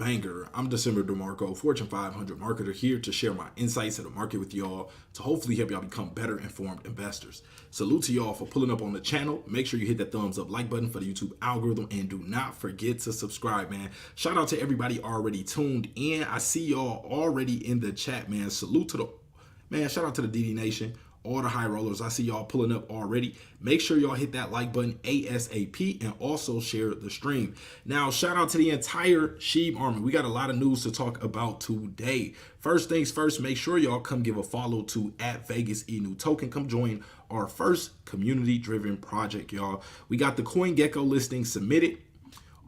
banger. I'm DecemberDeMarco, Fortune 500 marketer, here to share my insights of the market with y'all to hopefully help y'all become better informed investors. Salute to y'all for pulling up on the channel. Make sure you hit that thumbs up like button for the YouTube algorithm, and do not forget to subscribe, man. Shout out to everybody already tuned in. I see y'all already in the chat, man. Salute to the man. Shout out to the DD Nation. All the high rollers, I see y'all pulling up already. Make sure y'all hit that like button ASAP and also share the stream. Now, shout out to the entire Shib army. We got a lot of news to talk about today. First things first, make sure y'all come give a follow to @Vegas token. Come join our first community-driven project, y'all. We got the CoinGecko listing submitted.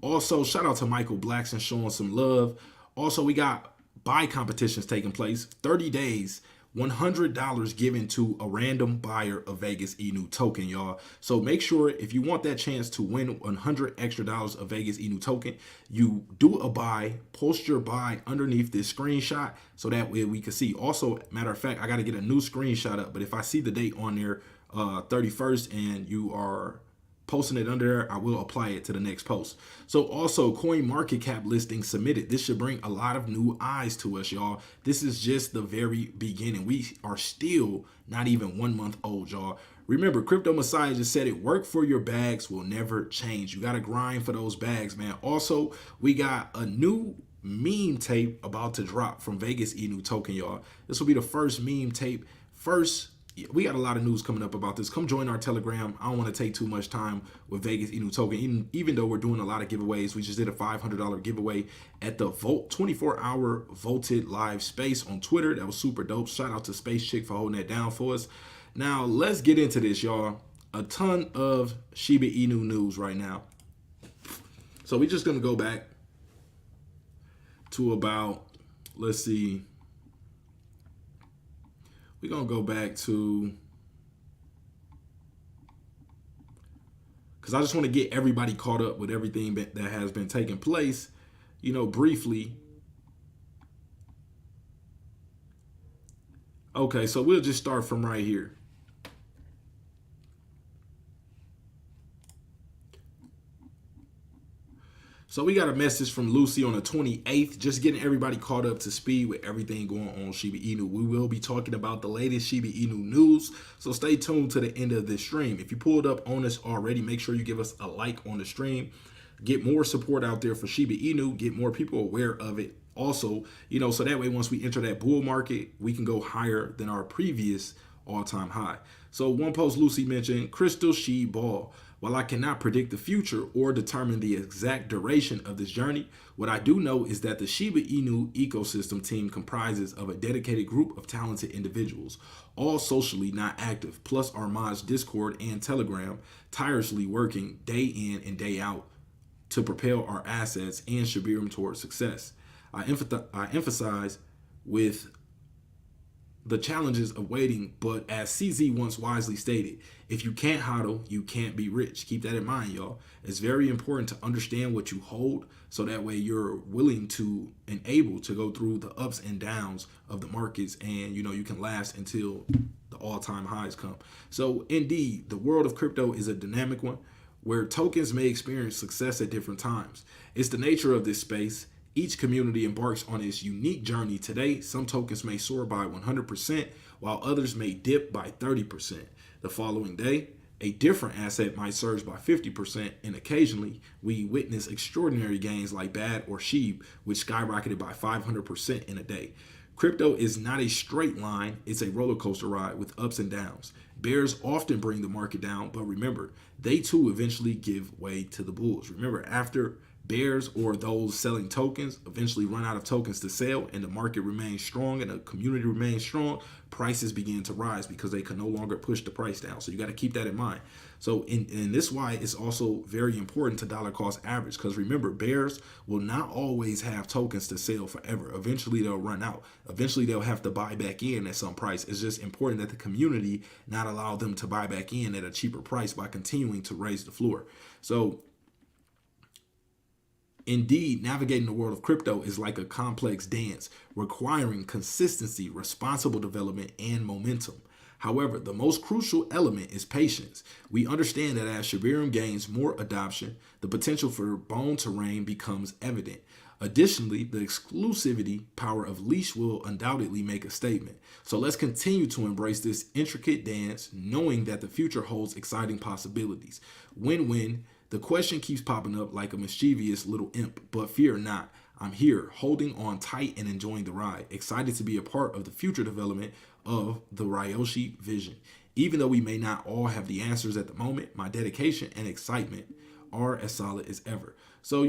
Also, shout out to Michael Blackson showing some love. Also, we got buy competitions taking place. 30 days. $100 given to a random buyer of Vegas Inu token, y'all. So make sure if you want that chance to win $100 extra of Vegas Inu token, you do a buy, post your buy underneath this screenshot so that way we can see. Also, matter of fact, I got to get a new screenshot up, but if I see the date on there, 31st, and you are posting it under there, I will apply it to the next post. So also, coin market cap listing submitted. This should bring a lot of new eyes to us, y'all. This is just the very beginning. We are still not even 1 month old, y'all. Remember, Crypto Messiah just said it, work for your bags will never change. You got to grind for those bags, man. Also, we got a new meme tape about to drop from Vegas Inu token, y'all. This will be the first meme tape. We got a lot of news coming up about this. Come join our Telegram. I don't want to take too much time with Vegas Inu token. Even though we're doing a lot of giveaways, we just did a $500 giveaway at the 24-hour voted live space on Twitter. That was super dope. Shout out to Space Chick for holding that down for us. Now, let's get into this, y'all. A ton of Shiba Inu news right now. So we're just going to go back to about, let's see. We're going to go back to, because I just want to get everybody caught up with everything that has been taking place, briefly. Okay, so we'll just start from right here. So we got a message from Lucy on the 28th, just getting everybody caught up to speed with everything going on Shiba Inu. We will be talking about the latest Shiba Inu news, so stay tuned to the end of this stream. If you pulled up on us already, make sure you give us a like on the stream. Get more support out there for Shiba Inu, get more people aware of it. Also, so that way once we enter that bull market, we can go higher than our previous all-time high. So one post Lucy mentioned, Crystal She Ball. While I cannot predict the future or determine the exact duration of this journey, what I do know is that the Shiba Inu ecosystem team comprises of a dedicated group of talented individuals, all socially not active, plus our mods Discord and Telegram, tirelessly working day in and day out to propel our assets and Shibarium towards success. I emphasize with the challenges of waiting, but as CZ once wisely stated, if you can't hodl, you can't be rich. Keep that in mind, y'all. It's very important to understand what you hold, so that way you're willing to and able to go through the ups and downs of the markets, and you can last until the all-time highs come. So indeed, the world of crypto is a dynamic one where tokens may experience success at different times. It's the nature of this space. Each community embarks on its unique journey. Today, some tokens may soar by 100%, while others may dip by 30%. The following day, a different asset might surge by 50%, and occasionally, we witness extraordinary gains like BAD or Shib, which skyrocketed by 500% in a day. Crypto is not a straight line, it's a roller coaster ride with ups and downs. Bears often bring the market down, but remember, they too eventually give way to the bulls. Remember, after bears or those selling tokens eventually run out of tokens to sell and the market remains strong and the community remains strong, prices begin to rise because they can no longer push the price down. So you got to keep that in mind. So in this why it's also very important to dollar cost average, because remember, bears will not always have tokens to sell forever. Eventually they'll run out. Eventually they'll have to buy back in at some price. It's just important that the community not allow them to buy back in at a cheaper price by continuing to raise the floor. So indeed, navigating the world of crypto is like a complex dance requiring consistency, responsible development, and momentum. However, the most crucial element is patience. We understand that as Shibarium gains more adoption, the potential for bone to reign becomes evident. Additionally, the exclusivity power of leash will undoubtedly make a statement. So let's continue to embrace this intricate dance, knowing that the future holds exciting possibilities. Win-win. The question keeps popping up like a mischievous little imp, but fear not. I'm here, holding on tight and enjoying the ride, excited to be a part of the future development of the Ryoshi vision. Even though we may not all have the answers at the moment, my dedication and excitement are as solid as ever. So,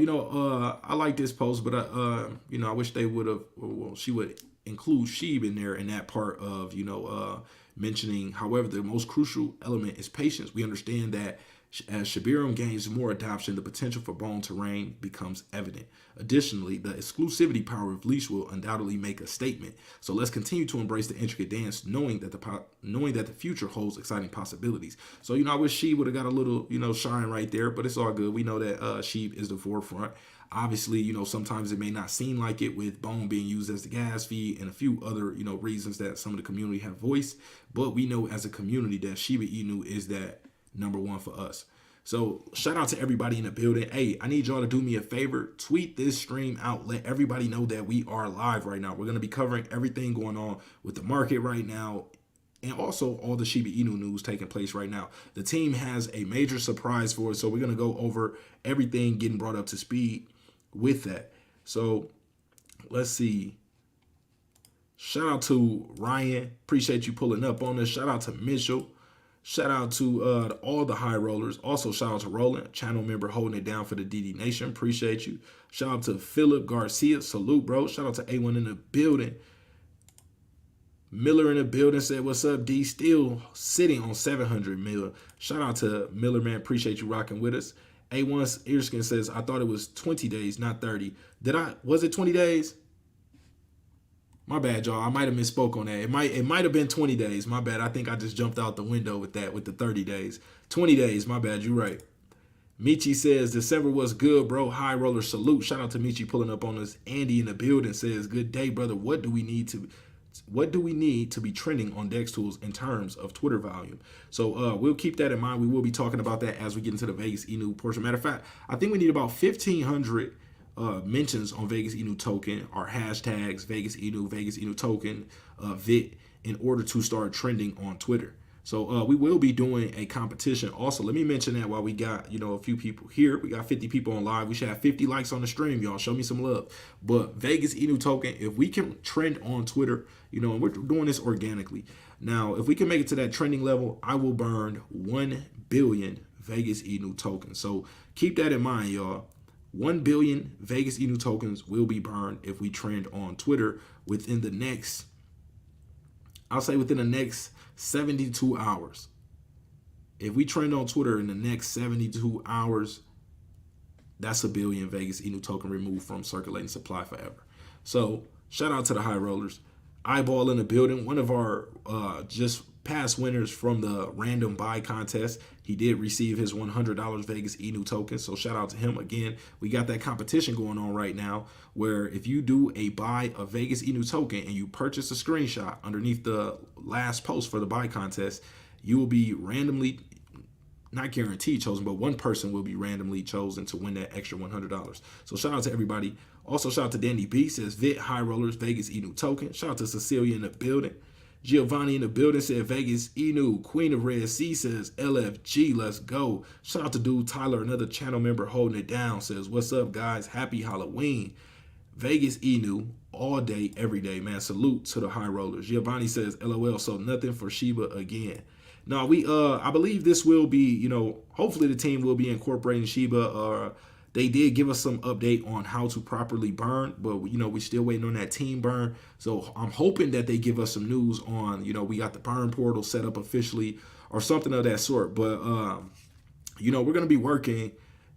I like this post, but I wish they would have, she would include Shib in there in that part of, mentioning, however, the most crucial element is patience. We understand that as Shibarium gains more adoption, the potential for bone terrain becomes evident. Additionally, the exclusivity power of leash will undoubtedly make a statement. So let's continue to embrace the intricate dance, knowing that the future holds exciting possibilities. So I wish Shib would have got a little shine right there, but it's all good. We know that Shib is the forefront. Obviously, sometimes it may not seem like it with bone being used as the gas fee and a few other reasons that some of the community have voiced, but we know as a community that Shiba Inu is that number one for us. So shout out to everybody in the building. Hey, I need y'all to do me a favor. Tweet this stream out. Let everybody know that we are live right now. We're going to be covering everything going on with the market right now, and also all the Shiba Inu news taking place right now. The team has a major surprise for us, so we're going to go over everything getting brought up to speed with that. So let's see. Shout out to Ryan. Appreciate you pulling up on this. Shout out to Mitchell. Shout out to all the high rollers. Also, shout out to Roland, channel member holding it down for the DD Nation. Appreciate you. Shout out to Philip Garcia. Salute, bro. Shout out to A1 in the building. Miller in the building said, what's up, D? Still sitting on 700 mil. Shout out to Miller, man. Appreciate you rocking with us. A1's Earskin says, I thought it was 20 days, not 30. Was it 20 days? My bad, y'all. I might have misspoke on that. It might have been 20 days. My bad. I think I just jumped out the window with that, with the 30 days. 20 days. My bad. You're right. Michi says, December was good, bro. High roller salute. Shout out to Michi pulling up on us. Andy in the building says, good day, brother. What do we need to be trending on Dex Tools in terms of Twitter volume? So we'll keep that in mind. We will be talking about that as we get into the Vegas Inu portion. Matter of fact, I think we need about 1,500 mentions on Vegas Inu token, our hashtags Vegas Inu token, VIT, in order to start trending on Twitter. So we will be doing a competition. Also, let me mention that while we got a few people here, we got 50 people on live. We should have 50 likes on the stream, y'all. Show me some love. But Vegas Inu token, if we can trend on Twitter, and we're doing this organically. Now, if we can make it to that trending level, I will burn 1 billion Vegas Inu tokens. So keep that in mind, y'all. 1 billion Vegas Inu tokens will be burned if we trend on Twitter within the next, I'll say within the next 72 hours. If we trend on Twitter in the next 72 hours, that's 1 billion Vegas Inu token removed from circulating supply forever. So shout out to the high rollers. Eyeball in the building, one of our just past winners from the random buy contest. He did receive his $100 Vegas Inu token, so shout out to him. Again, we got that competition going on right now where if you do a buy of Vegas Inu token and you purchase a screenshot underneath the last post for the buy contest, you will be randomly, not guaranteed chosen, but one person will be randomly chosen to win that extra $100. So shout out to everybody. Also shout out to Danny B, says Vit High Rollers Vegas Inu token. Shout out to Cecilia in the building. Giovanni in the building said Vegas Inu. Queen of Red Sea says LFG, let's go. Shout out to dude Tyler, another channel member holding it down, says what's up guys, happy Halloween. Vegas Inu all day, every day, man. Salute to the high rollers. Giovanni says LOL, so nothing for Shiba again. Now I believe this will be, hopefully the team will be incorporating Shiba. They did give us some update on how to properly burn, but we're still waiting on that team burn. So I'm hoping that they give us some news on, we got the burn portal set up officially or something of that sort. But we're going to be working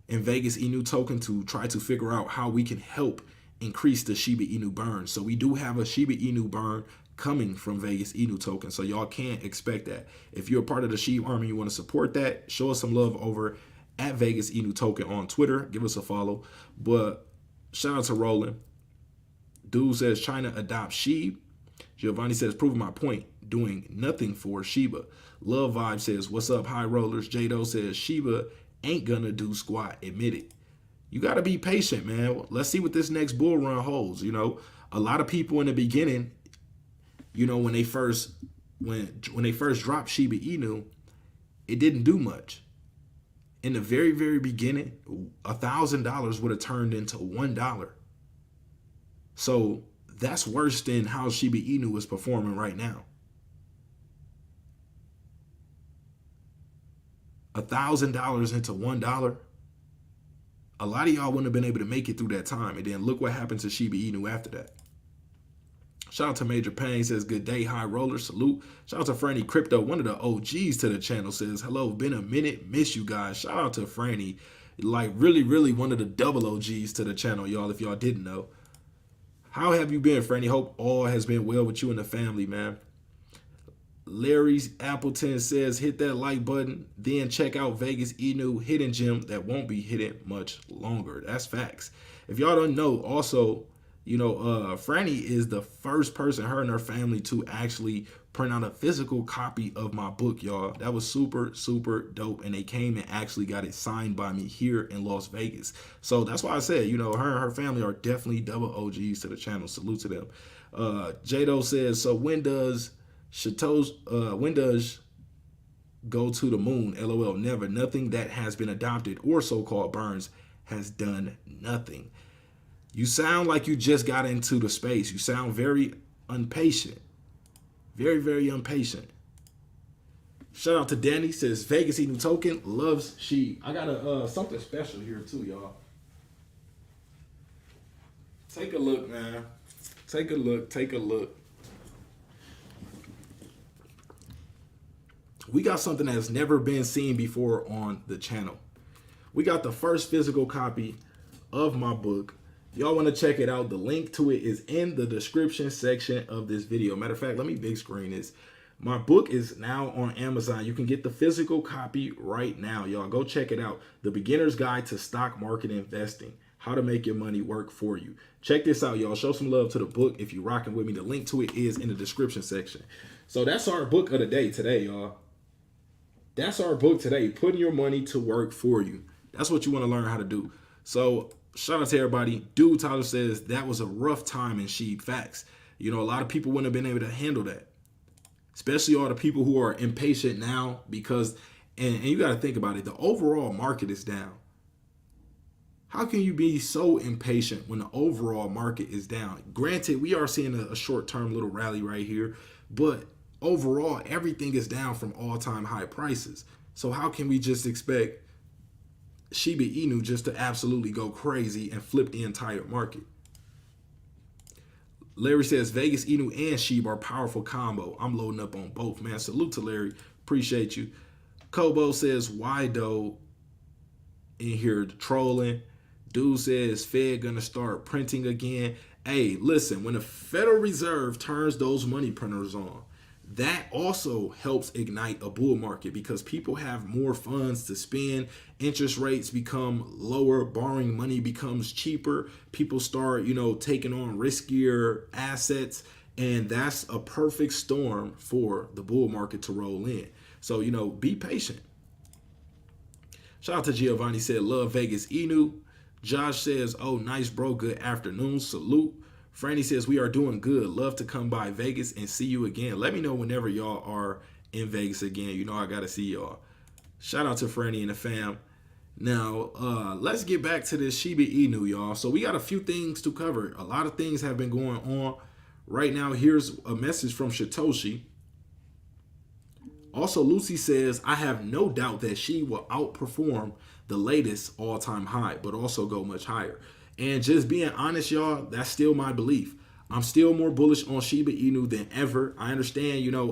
in Vegas Inu token to try to figure out how we can help increase the Shiba Inu burn. So we do have a Shiba Inu burn coming from Vegas Inu token. So y'all can't expect that. If you're a part of the Shib army, you want to support that, show us some love over at Vegas Inu token on Twitter. Give us a follow. But shout out to Roland. Dude says China adopts Shib. Giovanni says proving my point, doing nothing for Shiba. Love Vibe says what's up high rollers. Jado says Shiba ain't gonna do squat, admit it. You got to be patient, man. Let's see what this next bull run holds. You know, a lot of people in the beginning, you know, when they first dropped Shiba Inu, it didn't do much. In the very, very beginning, $1,000 would have turned into $1. So that's worse than how Shiba Inu is performing right now. $1,000 into $1. A lot of y'all wouldn't have been able to make it through that time. And then look what happened to Shiba Inu after that. Shout out to Major Payne, says, good day, high roller, salute. Shout out to Franny Crypto, one of the OGs to the channel, says, hello, been a minute, miss you guys. Shout out to Franny, like really, really one of the double OGs to the channel, y'all, if y'all didn't know. How have you been, Franny? Hope all has been well with you and the family, man. Larry Appleton says, hit that like button, then check out Vegas Inu hidden gem that won't be hidden much longer. That's facts. If y'all don't know, also, you know, Franny is the first person, her and her family, to actually print out a physical copy of my book, y'all. That was super, super dope. And they came and actually got it signed by me here in Las Vegas. So that's why I said, you know, her and her family are definitely double OGs to the channel. Salute to them. Jado says, so when does go to the moon? LOL, never. Nothing that has been adopted or so-called burns has done nothing. You sound like you just got into the space. You sound very impatient. Very, very impatient. Shout out to Danny, says Vegas Inu token loves Shib. I got a something special here too, y'all. Take a look, man. Take a look. Take a look. We got something that's never been seen before on the channel. We got the first physical copy of my book. Y'all want to check it out, the link to it is in the description section of this video. Matter of fact, let me big screen this. My book is now on Amazon. You can get the physical copy right now. Y'all go check it out. The Beginner's Guide to Stock Market Investing. How to make your money work for you. Check this out, y'all. Show some love to the book if you're rocking with me. The link to it is in the description section. So that's our book of the day today, y'all. That's our book today. Putting your money to work for you. That's what you want to learn how to do. So shout out to everybody. Dude Tyler says that was a rough time in Shib. Facts. You know, a lot of people wouldn't have been able to handle that. Especially all the people who are impatient now because, and you got to think about it, the overall market is down. How can you be so impatient when the overall market is down? Granted, we are seeing a short-term little rally right here, but overall, everything is down from all-time high prices. So how can we just expect Shiba Inu just to absolutely go crazy and flip the entire market? Larry says Vegas Inu and Shib are powerful combo. I'm loading up on both, man. Salute to Larry. Appreciate you. Kobo says why though in here trolling. Dude says Fed gonna start printing again. Hey, listen, when the Federal Reserve turns those money printers on, that also helps ignite a bull market because people have more funds to spend. Interest rates become lower. Borrowing money becomes cheaper. People start, you know, taking on riskier assets. And that's a perfect storm for the bull market to roll in. So, you know, be patient. Shout out to Giovanni, said, love Vegas Inu. Josh says, oh, nice, bro. Good afternoon. Salute. Franny says, we are doing good. Love to come by Vegas and see you again. Let me know whenever y'all are in Vegas again. You know I got to see y'all. Shout out to Franny and the fam. Now, let's get back to this Shiba Inu, y'all. So we got a few things to cover. A lot of things have been going on. Right now, here's a message from Satoshi. Also, Lucy says, I have no doubt that she will outperform the latest all-time high, but also go much higher. And just being honest, y'all, that's still my belief. I'm still more bullish on Shiba Inu than ever. I understand, you know,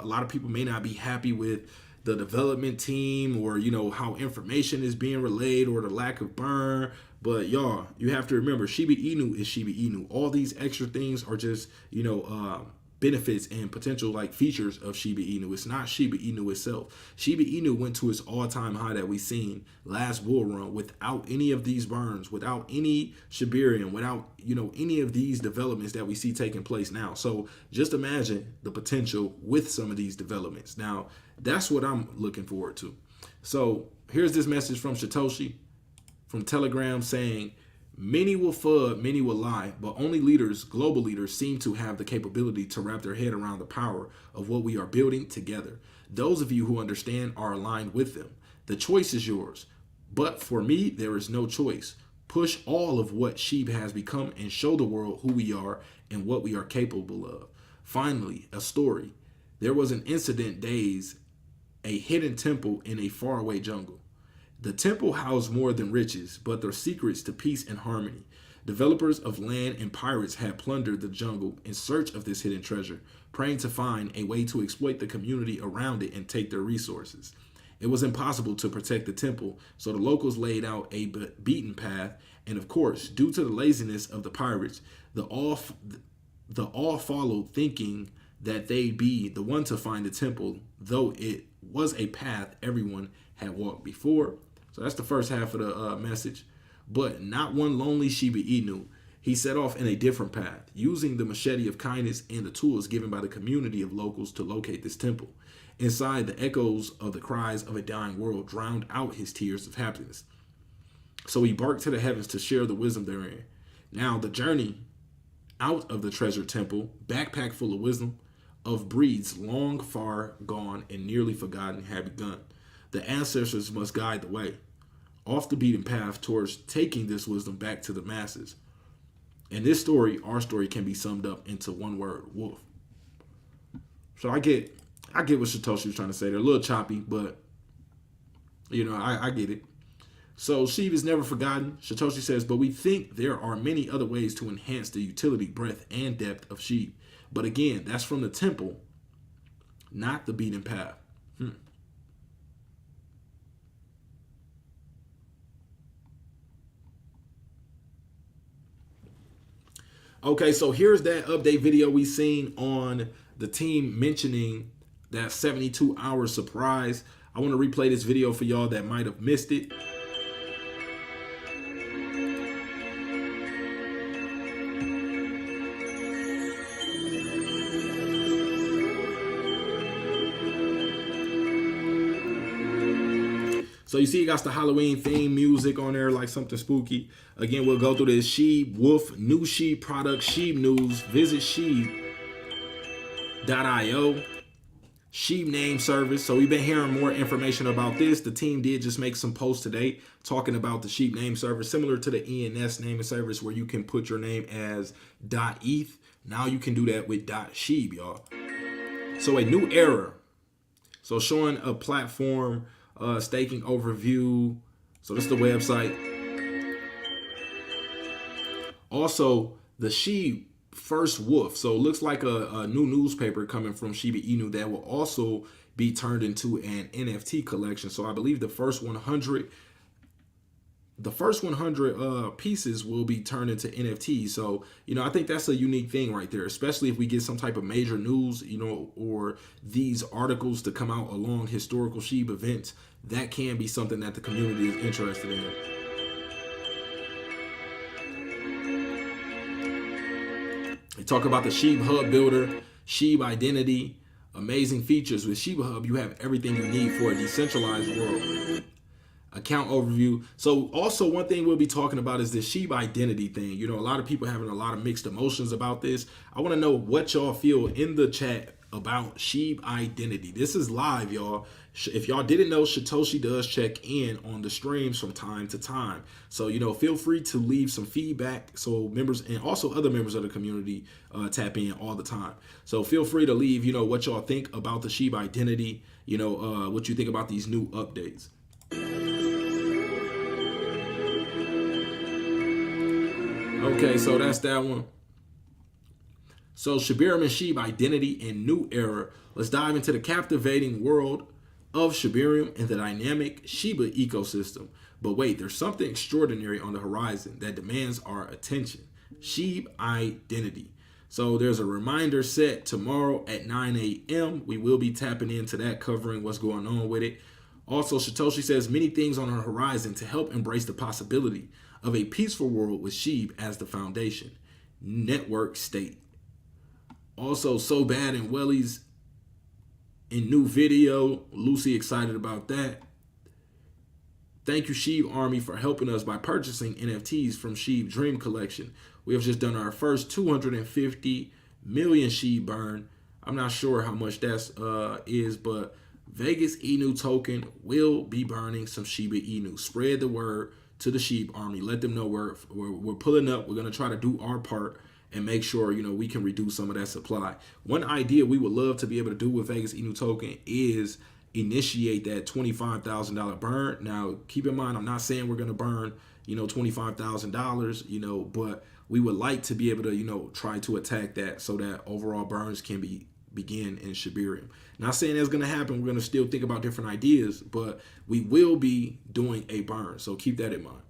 a lot of people may not be happy with the development team or, you know, how information is being relayed or the lack of burn. But y'all, you have to remember, Shiba Inu is Shiba Inu. All these extra things are just, you know, benefits and potential like features of Shiba Inu. It's not Shiba Inu itself. Shiba Inu went to its all-time high that we seen last bull run without any of these burns, without any Shibarium, without, you know, any of these developments that we see taking place now. So just imagine the potential with some of these developments. Now, that's what I'm looking forward to. So here's this message from Satoshi. from Telegram saying, many will FUD, many will lie, but only leaders, global leaders, seem to have the capability to wrap their head around the power of what we are building together. Those of you who understand are aligned with them. The choice is yours. But for me, there is no choice. Push all of what Shib has become and show the world who we are and what we are capable of. Finally, a story. There was an incident days, a hidden temple in a faraway jungle. The temple housed more than riches, but their secrets to peace and harmony. Developers of land and pirates had plundered the jungle in search of this hidden treasure, praying to find a way to exploit the community around it and take their resources. It was impossible to protect the temple, so the locals laid out a beaten path, and of course, due to the laziness of the pirates, the all followed, thinking that they'd be the one to find the temple, though it was a path everyone had walked before. So that's the first half of the message. But not one lonely Shiba Inu. He set off in a different path, using the machete of kindness and the tools given by the community of locals to locate this temple. Inside, the echoes of the cries of a dying world drowned out his tears of happiness. So he barked to the heavens to share the wisdom therein. Now the journey out of the treasure temple, backpack full of wisdom, of breeds long far gone and nearly forgotten, had begun. The ancestors must guide the way, off the beaten path towards taking this wisdom back to the masses. In this story, our story can be summed up into one word: wolf. So I get what Satoshi was trying to say. They're a little choppy, but I get it. So Shib is never forgotten. Satoshi says, but we think there are many other ways to enhance the utility, breadth, and depth of Shib. But again, that's from the temple, not the beaten path. Okay, so here's that update video we seen on the team mentioning that 72-hour surprise. I want to replay this video for y'all that might have missed it. So you see, you got the Halloween theme music on there, like something spooky. Again, we'll go through this Shib, Wolf, new Shib product, Shib news, visit shib.io, Shib name service. So we've been hearing more information about this. The team did just make some posts today talking about the Shib name service, similar to the ENS naming service where you can put your name as .eth. Now you can do that with .shib, y'all. So a new era. So showing a platform staking overview. So this is the website. Also, the Shib first wolf. So it looks like a new newspaper coming from Shiba Inu that will also be turned into an NFT collection. So I believe the first 100 pieces will be turned into NFTs. So, I think that's a unique thing right there, especially if we get some type of major news, or these articles to come out along historical Shib events. That can be something that the community is interested in. They talk about the Shib Hub Builder, Shib Identity, amazing features. With Shib Hub, you have everything you need for a decentralized world. Account overview. So also one thing we'll be talking about is this Shib Identity thing. A lot of people having a lot of mixed emotions about this. I want to know what y'all feel in the chat about Shib Identity. This is live, y'all. If y'all didn't know, Satoshi does check in on the streams from time to time. So, feel free to leave some feedback so members and also other members of the community tap in all the time. So feel free to leave, what y'all think about the Shib Identity, what you think about these new updates. Okay, so that's that one. So Shibarium and Shib Identity and new era. Let's dive into the captivating world of Shibarium and the dynamic Shiba ecosystem. But wait, there's something extraordinary on the horizon that demands our attention. Shib Identity. So there's a reminder set tomorrow at 9 a.m. We will be tapping into that, covering what's going on with it. Also, Satoshi says many things on our horizon to help embrace the possibility of a peaceful world with Shib as the foundation. Network state. Also, So Bad and Wellies in new video. Lucy excited about that. Thank you, Shib Army, for helping us by purchasing NFTs from Shib Dream Collection. We have just done our first 250 million Shib burn. I'm not sure how much that is, but Vegas Inu token will be burning some Shiba Inu. Spread the word to the Shib Army. Let them know we're pulling up. We're going to try to do our part and make sure, we can reduce some of that supply. One idea we would love to be able to do with Vegas Inu token is initiate that $25,000 burn. Now, keep in mind, I'm not saying we're going to burn, $25,000, but we would like to be able to, try to attack that so that overall burns can begin in Shibarium. Not saying that's going to happen. We're going to still think about different ideas, but we will be doing a burn. So keep that in mind.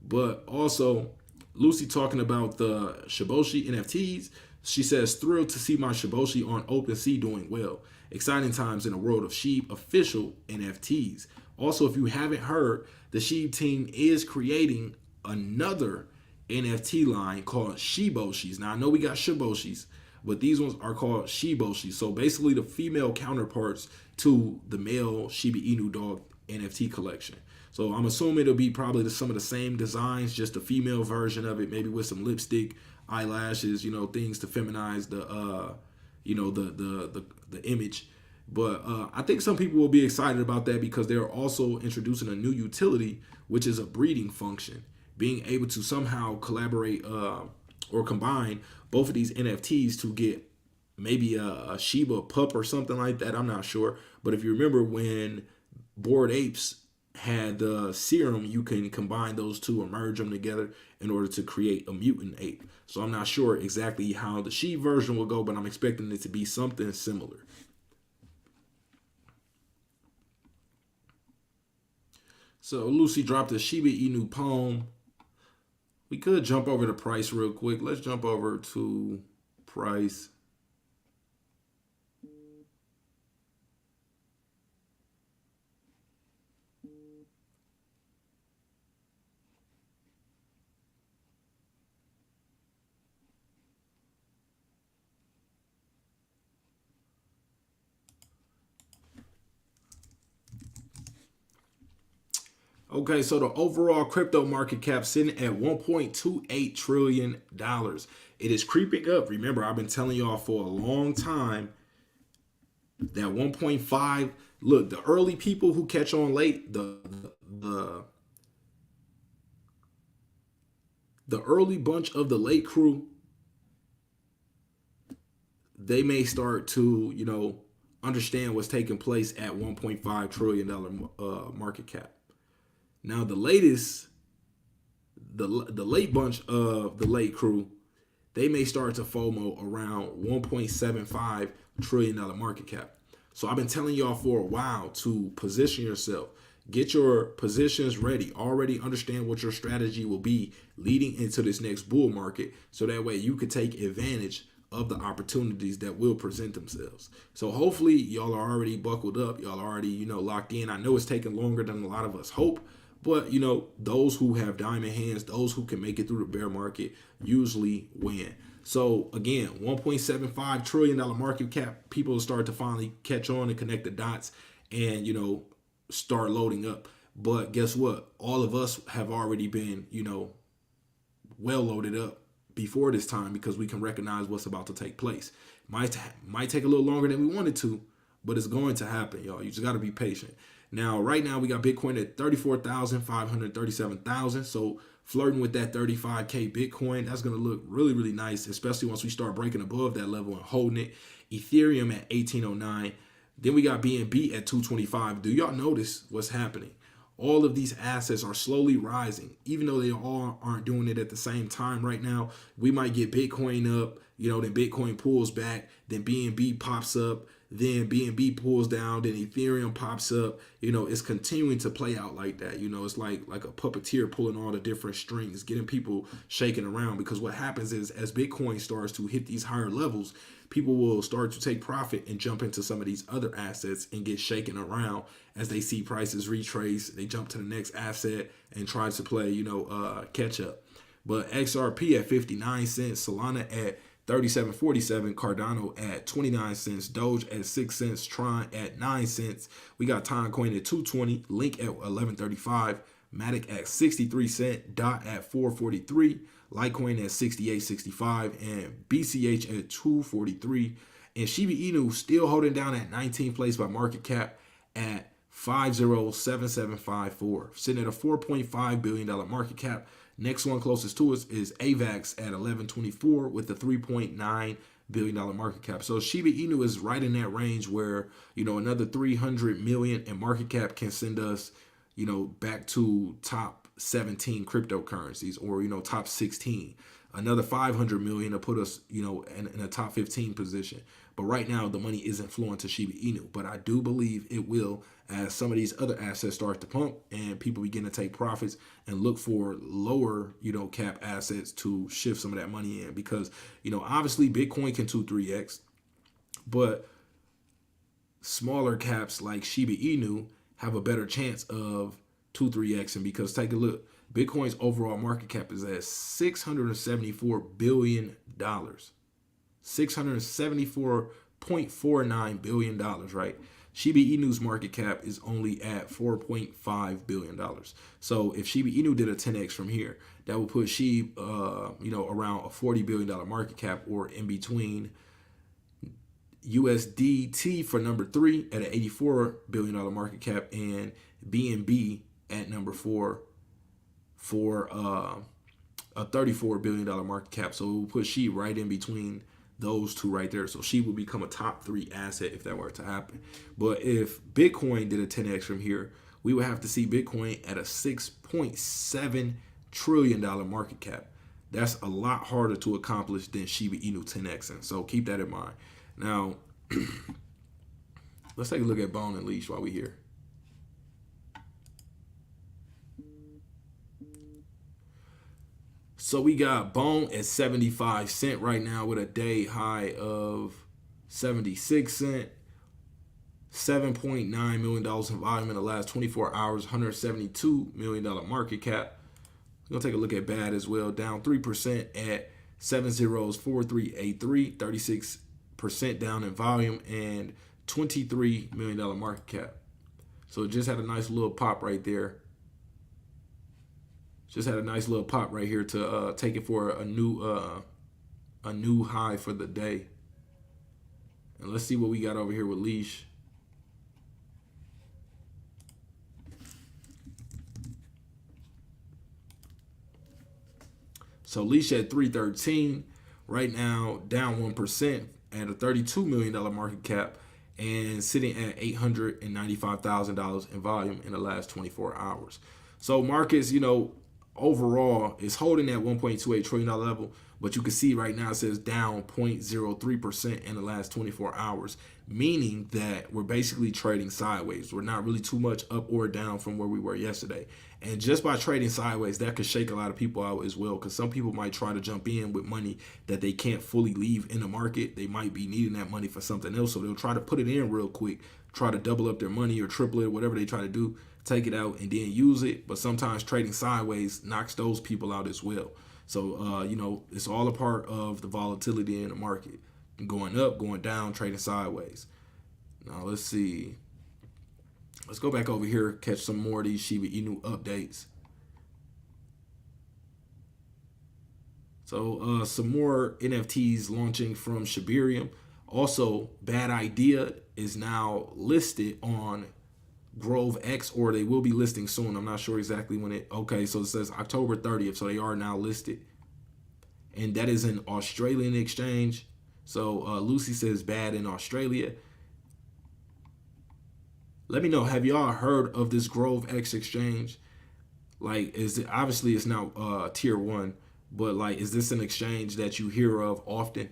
But also, Lucy talking about the Shiboshi NFTs. She says, thrilled to see my Shiboshi on OpenSea doing well. Exciting times in the world of Shib official NFTs. Also, if you haven't heard, the Shib team is creating another NFT line called Shiboshis. Now, I know we got Shiboshis, but these ones are called Shiboshis. So basically the female counterparts to the male Shiba Inu dog NFT collection. So I'm assuming it'll be probably some of the same designs, just a female version of it, maybe with some lipstick, eyelashes, things to feminize the image. But I think some people will be excited about that because they're also introducing a new utility, which is a breeding function, being able to somehow collaborate or combine both of these NFTs to get maybe a Shiba pup or something like that. I'm not sure. But if you remember when Bored Apes had the serum, you can combine those two and merge them together in order to create a mutant ape. So I'm not sure exactly how the Shib version will go, but I'm expecting it to be something similar. So Lucy dropped a Shiba Inu poem. We could jump over to price real quick. Let's jump over to price. Okay, so the overall crypto market cap sitting at $1.28 trillion. It is creeping up. Remember, I've been telling y'all for a long time that 1.5, look, the early people who catch on late, the early bunch of the late crew, they may start to, understand what's taking place at $1.5 trillion market cap. Now the latest, the late bunch of the late crew, they may start to FOMO around $1.75 trillion market cap. So I've been telling y'all for a while to position yourself, get your positions ready, already understand what your strategy will be leading into this next bull market. So that way you could take advantage of the opportunities that will present themselves. So hopefully y'all are already buckled up. Y'all are already, locked in. I know it's taking longer than a lot of us hope. But, those who have diamond hands, those who can make it through the bear market usually win. So, again, $1.75 trillion market cap, people start to finally catch on and connect the dots and, start loading up. But guess what? All of us have already been, well loaded up before this time because we can recognize what's about to take place. Might take a little longer than we wanted to, but it's going to happen, y'all. You just got to be patient. Now, right now, we got Bitcoin at 34,537,000. So flirting with that 35K Bitcoin, that's going to look really, really nice, especially once we start breaking above that level and holding it. Ethereum at 1809. Then we got BNB at 225. Do y'all notice what's happening? All of these assets are slowly rising, even though they all aren't doing it at the same time right now. We might get Bitcoin up, then Bitcoin pulls back, then BNB pops up, then BNB pulls down, then Ethereum pops up. It's continuing to play out like that. It's like a puppeteer pulling all the different strings, getting people shaking around, because what happens is as Bitcoin starts to hit these higher levels, people will start to take profit and jump into some of these other assets and get shaken around as they see prices retrace. They jump to the next asset and try to play, catch up. But XRP at 59 cents, Solana at 37.47, Cardano at 29 cents, Doge at 6 cents, Tron at 9 cents. We got Timecoin at 220, Link at 11.35, Matic at 63 cent, Dot at 443, Litecoin at 68.65, and BCH at 243. And Shiba Inu still holding down at 19th place by market cap at 507754, sitting at a $4.5 billion market cap. Next one closest to us is AVAX at 1124 with a $3.9 billion market cap. So Shiba Inu is right in that range where, another 300 million in market cap can send us, back to top 17 cryptocurrencies, or, top 16. Another 500 million to put us, in a top 15 position. But right now, the money isn't flowing to Shiba Inu. But I do believe it will, as some of these other assets start to pump and people begin to take profits and look for lower, cap assets to shift some of that money in. Because, obviously Bitcoin can 2-3x, but smaller caps like Shiba Inu have a better chance of 2-3x. And because take a look, Bitcoin's overall market cap is at $674 billion. $674.49 billion, right? Shiba Inu's market cap is only at $4.5 billion. So if Shiba Inu did a 10x from here, that would put Shib, around a $40 billion market cap, or in between USDT for number 3 at an $84 billion market cap, and BNB at number 4 for a $34 billion market cap. So it will put Shib right in between those two right there. So Shib will become a top 3 asset if that were to happen. But if Bitcoin did a 10x from here, we would have to see Bitcoin at a $6.7 trillion market cap. That's a lot harder to accomplish than Shiba Inu 10x. And so keep that in mind. Now, let's take a look at Bone and Leash while we're here. So we got Bone at 75 cent right now with a day high of 76 cent. $7.9 million in volume in the last 24 hours, $172 million market cap. We're going to take a look at BAD as well, down 3% at 704383, 36% down in volume, and $23 million market cap. So it just had a nice little pop right there. Just had a nice little pop right here to take it for a new high for the day. And let's see what we got over here with Leash. So Leash at 313 right now, down 1% at a $32 million market cap, and sitting at $895,000 in volume in the last 24 hours. So markets, overall is holding at $1.28 trillion level, but you can see right now it says down 0.03% in the last 24 hours, meaning that we're basically trading sideways. We're not really too much up or down from where we were yesterday. And just by trading sideways, that could shake a lot of people out as well, because some people might try to jump in with money that they can't fully leave in the market. They might be needing that money for something else, so they'll try to put it in real quick, try to double up their money or triple it, whatever they try to do, take it out and then use it. But sometimes trading sideways knocks those people out as well. So, it's all a part of the volatility in the market. Going up, going down, trading sideways. Now, let's see. Let's go back over here, catch some more of these Shiba Inu updates. So, some more NFTs launching from Shibarium. Also, Bad Idea is now listed on Grove X, or they will be listing soon. I'm not sure exactly when it. Okay, so it says October 30th, so they are now listed, and that is an Australian exchange. So Lucy says Bad in Australia. Let me know, have y'all heard of this Grove X exchange? Like, is it, obviously it's now tier 1, but like, is this an exchange that you hear of often?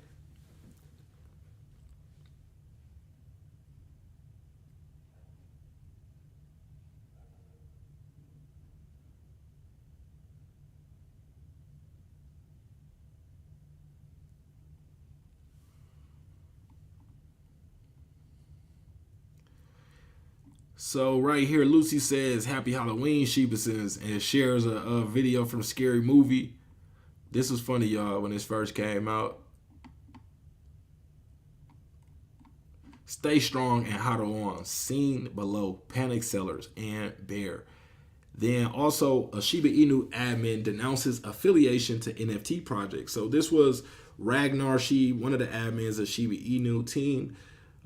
So right here, Lucy says, "Happy Halloween, Shibasins," and shares a video from Scary Movie. This was funny, y'all, when this first came out. Stay strong and hodl on. Seen below, panic sellers and bear. Then also a Shiba Inu admin denounces affiliation to NFT projects. So this was Ragnar Shib, one of the admins of Shiba Inu team.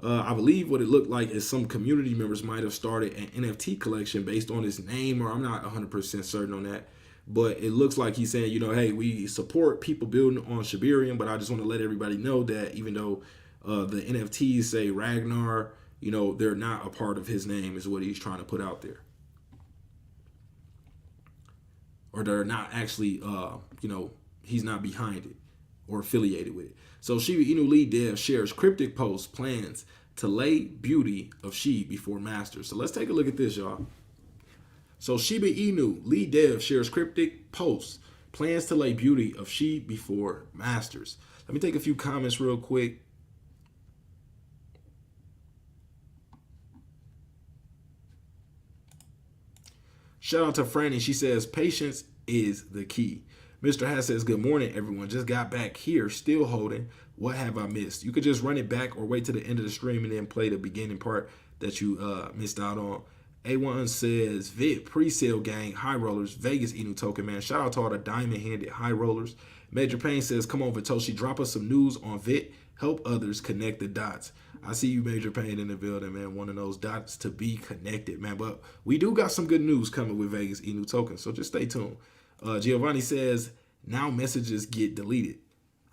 I believe what it looked like is some community members might have started an NFT collection based on his name, or I'm not 100% certain on that. But it looks like he's saying, hey, we support people building on Shibarium, but I just want to let everybody know that even though the NFTs say Ragnar, they're not a part of his name, is what he's trying to put out there. Or they're not actually, he's not behind it or affiliated with it. So Shiba Inu lead dev shares cryptic posts plans to lay beauty of Shib before masters. So let's take a look at this, y'all. So Shiba Inu lead dev shares cryptic posts plans to lay beauty of Shib before masters. Let me take a few comments real quick. Shout out to Franny. She says, patience is the key. Mr. Hass says, good morning, everyone. Just got back here, still holding. What have I missed? You could just run it back or wait to the end of the stream and then play the beginning part that you missed out on. A1 says, VIT pre-sale gang, high rollers, Vegas Inu token, man. Shout out to all the diamond-handed high rollers. Major Payne says, come on, Vitoshi, drop us some news on VIT. Help others connect the dots. I see you, Major Payne, in the building, man. One of those dots to be connected, man. But we do got some good news coming with Vegas Inu token, so just stay tuned. Giovanni says, now messages get deleted.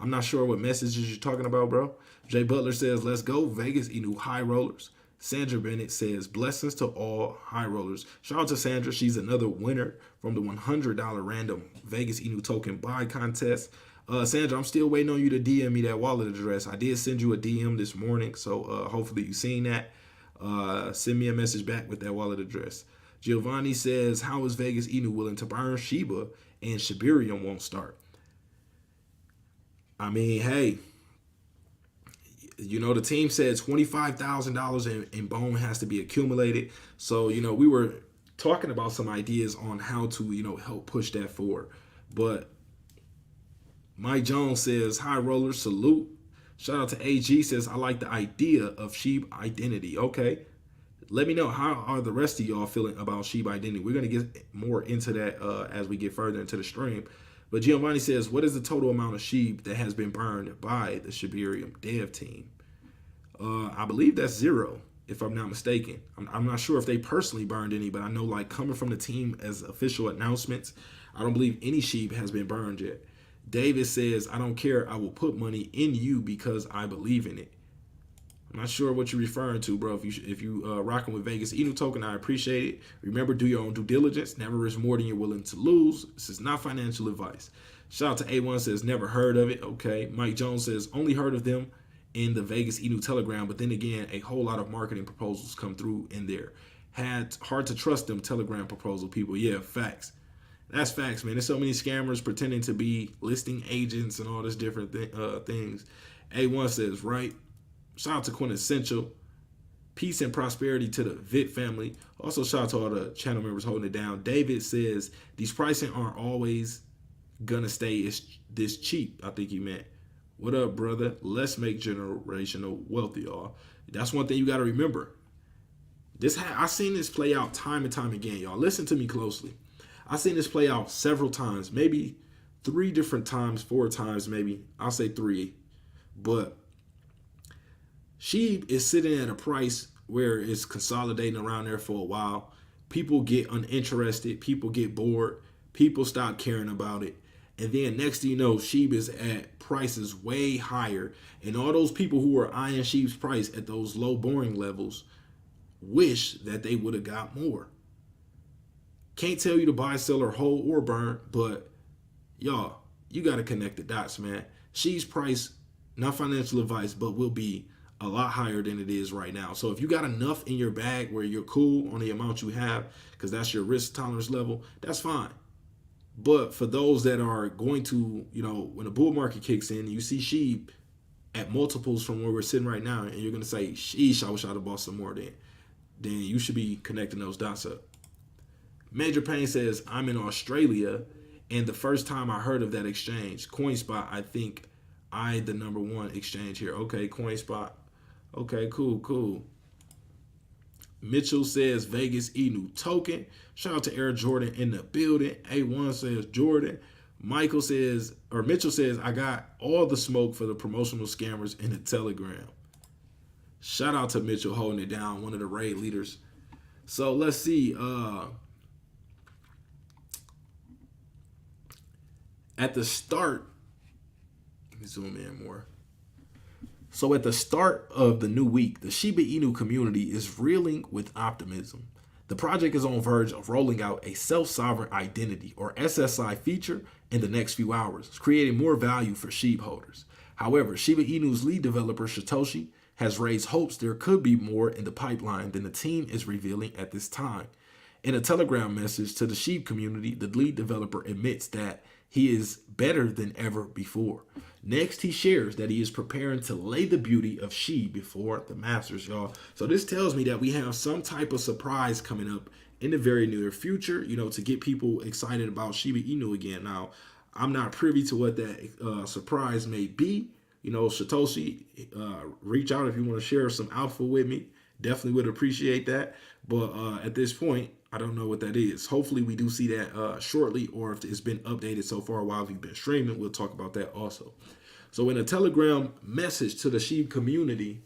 I'm not sure what messages you're talking about, bro. Jay Butler says, let's go, Vegas Inu high rollers. Sandra Bennett says, blessings to all high rollers. Shout out to Sandra. She's another winner from the $100 random Vegas Inu token buy contest. Sandra, I'm still waiting on you to DM me that wallet address. I did send you a DM this morning, so hopefully you've seen that. Send me a message back with that wallet address. Giovanni says, how is Vegas Inu willing to burn Shiba and Shibarium won't start? I mean, hey, the team said $25,000 in bone has to be accumulated. So, we were talking about some ideas on how to, help push that forward. But Mike Jones says, hi rollers, salute. Shout out to AG, says, I like the idea of Shib Identity. Okay. Let me know, how are the rest of y'all feeling about Shib Identity? We're going to get more into that as we get further into the stream. But Giovanni says, what is the total amount of Shib that has been burned by the Shibarium dev team? I believe that's 0, if I'm not mistaken. I'm not sure if they personally burned any, but I know, like, coming from the team as official announcements, I don't believe any Shib has been burned yet. David says, I don't care. I will put money in you because I believe in it. I'm not sure what you're referring to, bro. If you rocking with Vegas Inu token, I appreciate it. Remember, do your own due diligence. Never risk more than you're willing to lose. This is not financial advice. Shout out to A1 says, never heard of it. Okay. Mike Jones says, only heard of them in the Vegas Inu Telegram. But then again, a whole lot of marketing proposals come through in there. Hard to trust them Telegram proposal people. Yeah, facts. That's facts, man. There's so many scammers pretending to be listing agents and all this different things. A1 says, right. Shout out to Quintessential. Peace and prosperity to the VIT family. Also, shout out to all the channel members holding it down. David says, these pricing aren't always gonna stay this cheap. I think he meant. What up, brother? Let's make generational wealth, y'all. That's one thing you got to remember. I've seen this play out time and time again, y'all. Listen to me closely. I've seen this play out several times, maybe 3 different times, 4 times, maybe. I'll say 3. But Shib is sitting at a price where it's consolidating around there for a while. People get uninterested. People get bored. People stop caring about it. And then next thing you know, Shib is at prices way higher. And all those people who are eyeing Shib's price at those low boring levels wish that they would have got more. Can't tell you to buy, sell, or hold, or burn. But y'all, you got to connect the dots, man. Shib's price, not financial advice, but will be a lot higher than it is right now. So if you got enough in your bag where you're cool on the amount you have, because that's your risk tolerance level, that's fine. But for those that are going to, when the bull market kicks in, you see Shib at multiples from where we're sitting right now, and you're going to say, sheesh, I wish I'd have bought some more then you should be connecting those dots up. Major Payne says, I'm in Australia, and the first time I heard of that exchange, CoinSpot, I think the #1 exchange here. Okay, CoinSpot. Okay, cool. Mitchell says Vegas Inu token. Shout out to Air Jordan in the building. A1 says Jordan. Michael says, or Mitchell says, I got all the smoke for the promotional scammers in the Telegram. Shout out to Mitchell holding it down, one of the raid leaders. So let's see. At the start, let me zoom in more. So at the start of the new week, the Shiba Inu community is reeling with optimism. The project is on verge of rolling out a self-sovereign identity, or SSI, feature in the next few hours, creating more value for Shib holders. However, Shiba Inu's lead developer, Satoshi, has raised hopes there could be more in the pipeline than the team is revealing at this time. In a Telegram message to the Shib community, the lead developer admits that he is better than ever before. Next, he shares that he is preparing to lay the beauty of Shib before the masters, y'all. So this tells me that we have some type of surprise coming up in the very near future, to get people excited about Shiba Inu again. Now, I'm not privy to what that surprise may be. Satoshi, reach out if you want to share some alpha with me. Definitely would appreciate that. But at this point, I don't know what that is. Hopefully we do see that shortly, or if it's been updated so far while we've been streaming, we'll talk about that also. So in a Telegram message to the Shib community,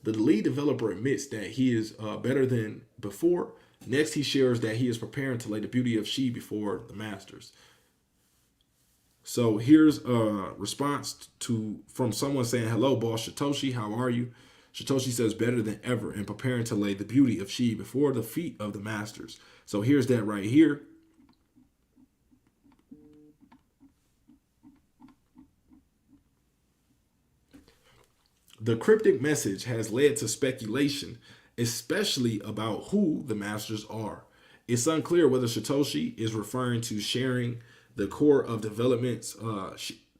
the lead developer admits that he is better than before. Next, he shares that he is preparing to lay the beauty of Shib before the masters. So here's a response from someone saying, hello, boss Satoshi, how are you? Satoshi says better than ever and preparing to lay the beauty of Shib before the feet of the masters. So here's that right here. The cryptic message has led to speculation, especially about who the masters are. It's unclear whether Satoshi is referring to sharing the core of developments,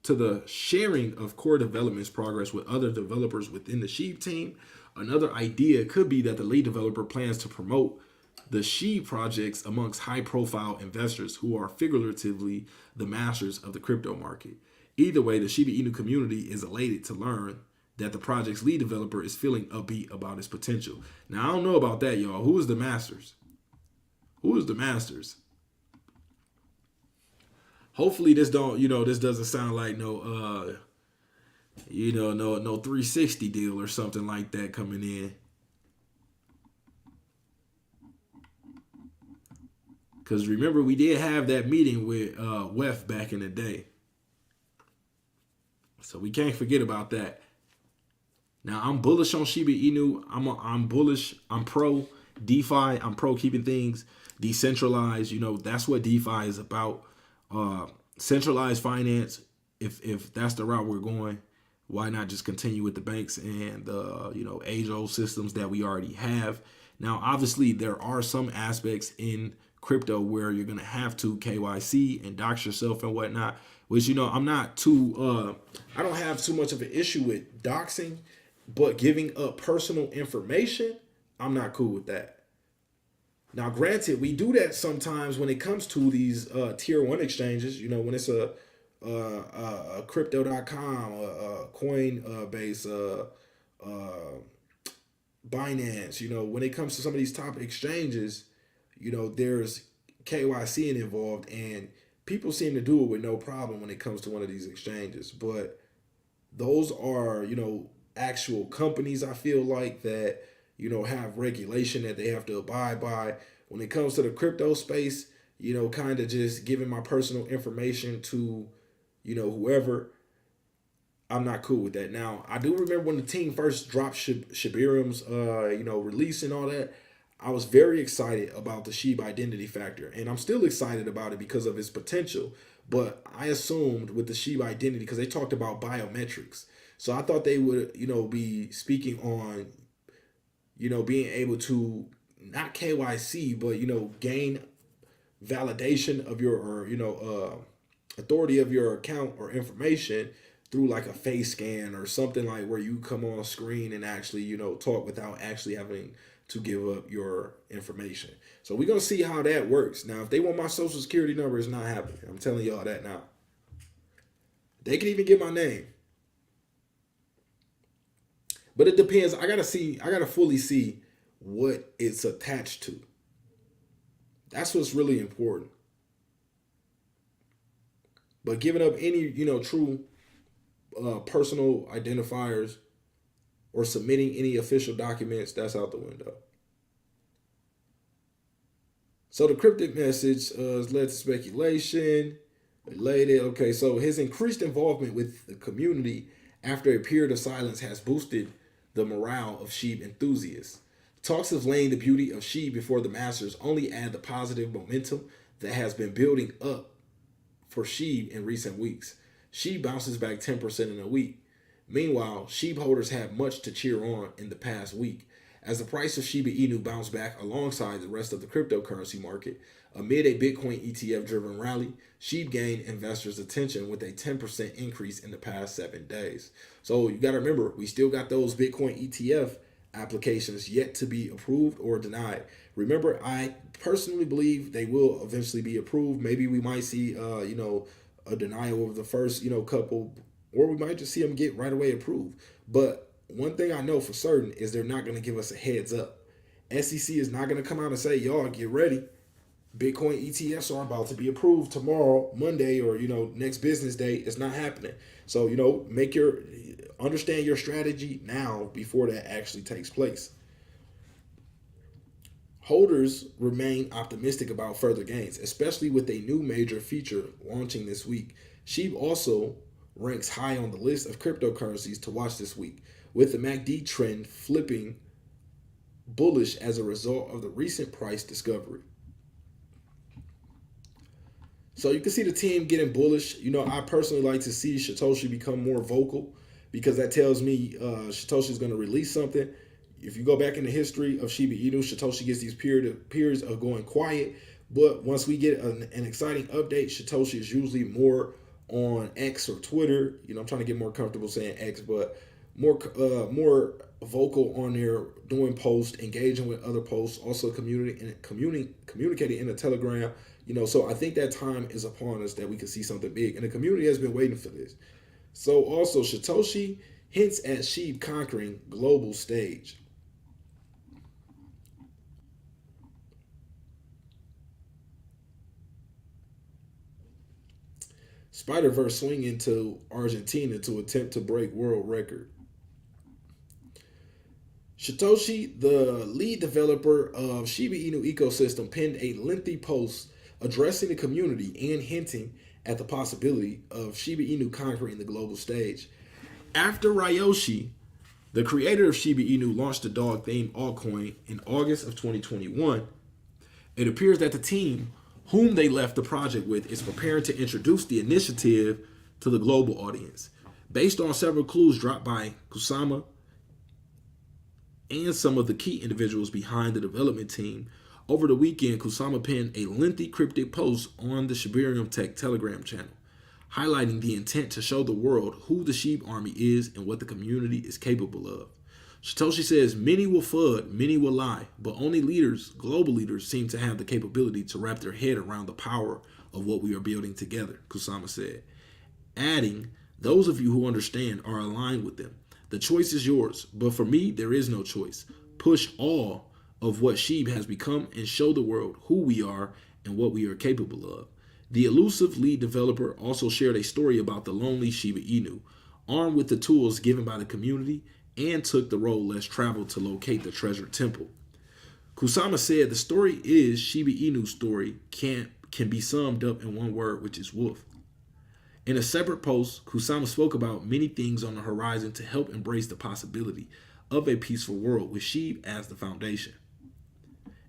to the sharing of core developments progress with other developers within the Shib team. Another idea could be that the lead developer plans to promote the Shib projects amongst high-profile investors who are figuratively the masters of the crypto market. Either way, the Shiba Inu community is elated to learn that the project's lead developer is feeling upbeat about its potential. Now, I don't know about that, y'all. Who is the masters? Who is the masters? Hopefully this doesn't sound like no 360 deal or something like that coming in. Because remember, we did have that meeting with WEF back in the day. So we can't forget about that. Now, I'm bullish on Shiba Inu. I'm bullish. I'm pro DeFi. I'm pro keeping things decentralized. That's what DeFi is about. Centralized finance. If that's the route we're going, why not just continue with the banks and the age-old systems that we already have? Now, obviously, there are some aspects in crypto where you're gonna have to KYC and dox yourself and whatnot. Which I'm not too. I don't have too much of an issue with doxing, but giving up personal information, I'm not cool with that. Now, granted, we do that sometimes when it comes to these tier one exchanges. When it's a crypto.com, a Coinbase, Binance. When it comes to some of these top exchanges, there's KYC involved, and people seem to do it with no problem when it comes to one of these exchanges. But those are, actual companies, I feel like, that have regulation that they have to abide by. When it comes to the crypto space, kind of just giving my personal information to, whoever, I'm not cool with that. Now, I do remember when the team first dropped Shibarium's, release and all that, I was very excited about the Shib identity factor, and I'm still excited about it because of its potential. But I assumed with the Shib identity, because they talked about biometrics, so I thought they would, be speaking on, being able to not KYC, but gain validation of your, or authority of your account or information through like a face scan or something, like where you come on screen and actually, talk without actually having to give up your information. So we're gonna see how that works. Now, if they want my social security number, it's not happening. I'm telling y'all that now. They can even get my name. But it depends. I gotta fully see what it's attached to. That's what's really important. But giving up any, true personal identifiers or submitting any official documents, that's out the window. So the cryptic message has led to speculation. Related. Okay, so his increased involvement with the community after a period of silence has boosted the morale of Shib enthusiasts. Talks of laying the beauty of Shib before the masters only add the positive momentum that has been building up for Shib in recent weeks. Shib bounces back 10% in a week. Meanwhile, Shib holders had much to cheer on in the past week as the price of Shiba Inu bounced back alongside the rest of the cryptocurrency market. Amid a Bitcoin ETF-driven rally, Shib gained investors' attention with a 10% increase in the past 7 days. So you got to remember, we still got those Bitcoin ETF applications yet to be approved or denied. Remember, I personally believe they will eventually be approved. Maybe we might see, a denial over the first, couple, or we might just see them get right away approved. But one thing I know for certain is they're not going to give us a heads up. SEC is not going to come out and say, y'all get ready. Bitcoin ETFs are about to be approved tomorrow, Monday, or next business day. It's not happening. So understand your strategy now before that actually takes place. Holders remain optimistic about further gains, especially with a new major feature launching this week. Shib also ranks high on the list of cryptocurrencies to watch this week, with the MACD trend flipping bullish as a result of the recent price discovery. So you can see the team getting bullish. I personally like to see Satoshi become more vocal because that tells me Satoshi is going to release something. If you go back in the history of Shiba Inu, Satoshi gets these periods of going quiet. But once we get an exciting update, Satoshi is usually more on X or Twitter. I'm trying to get more comfortable saying X, but more vocal on there, doing posts, engaging with other posts, also communicating in the Telegram. So I think that time is upon us that we can see something big, and the community has been waiting for this. So also Satoshi hints at Shib conquering global stage. Spider-Verse swing into Argentina to attempt to break world record. Satoshi, the lead developer of Shiba Inu ecosystem, penned a lengthy post addressing the community and hinting at the possibility of Shiba Inu conquering the global stage. After Ryoshi, the creator of Shiba Inu, launched the dog-themed altcoin in August of 2021, it appears that the team whom they left the project with is preparing to introduce the initiative to the global audience. Based on several clues dropped by Kusama and some of the key individuals behind the development team, over the weekend, Kusama penned a lengthy cryptic post on the Shibarium Tech Telegram channel, highlighting the intent to show the world who the Shib army is and what the community is capable of. Satoshi says, many will FUD, many will lie, but only leaders, global leaders, seem to have the capability to wrap their head around the power of what we are building together, Kusama said. Adding, those of you who understand are aligned with them. The choice is yours, but for me, there is no choice. Push all of what Shib has become and show the world who we are and what we are capable of. The elusive lead developer also shared a story about the lonely Shiba Inu, armed with the tools given by the community, and took the road less traveled to locate the treasure temple. Kusama said the story is Shiba Inu's story can be summed up in one word, which is wolf. In a separate post, Kusama spoke about many things on the horizon to help embrace the possibility of a peaceful world with Shib as the foundation.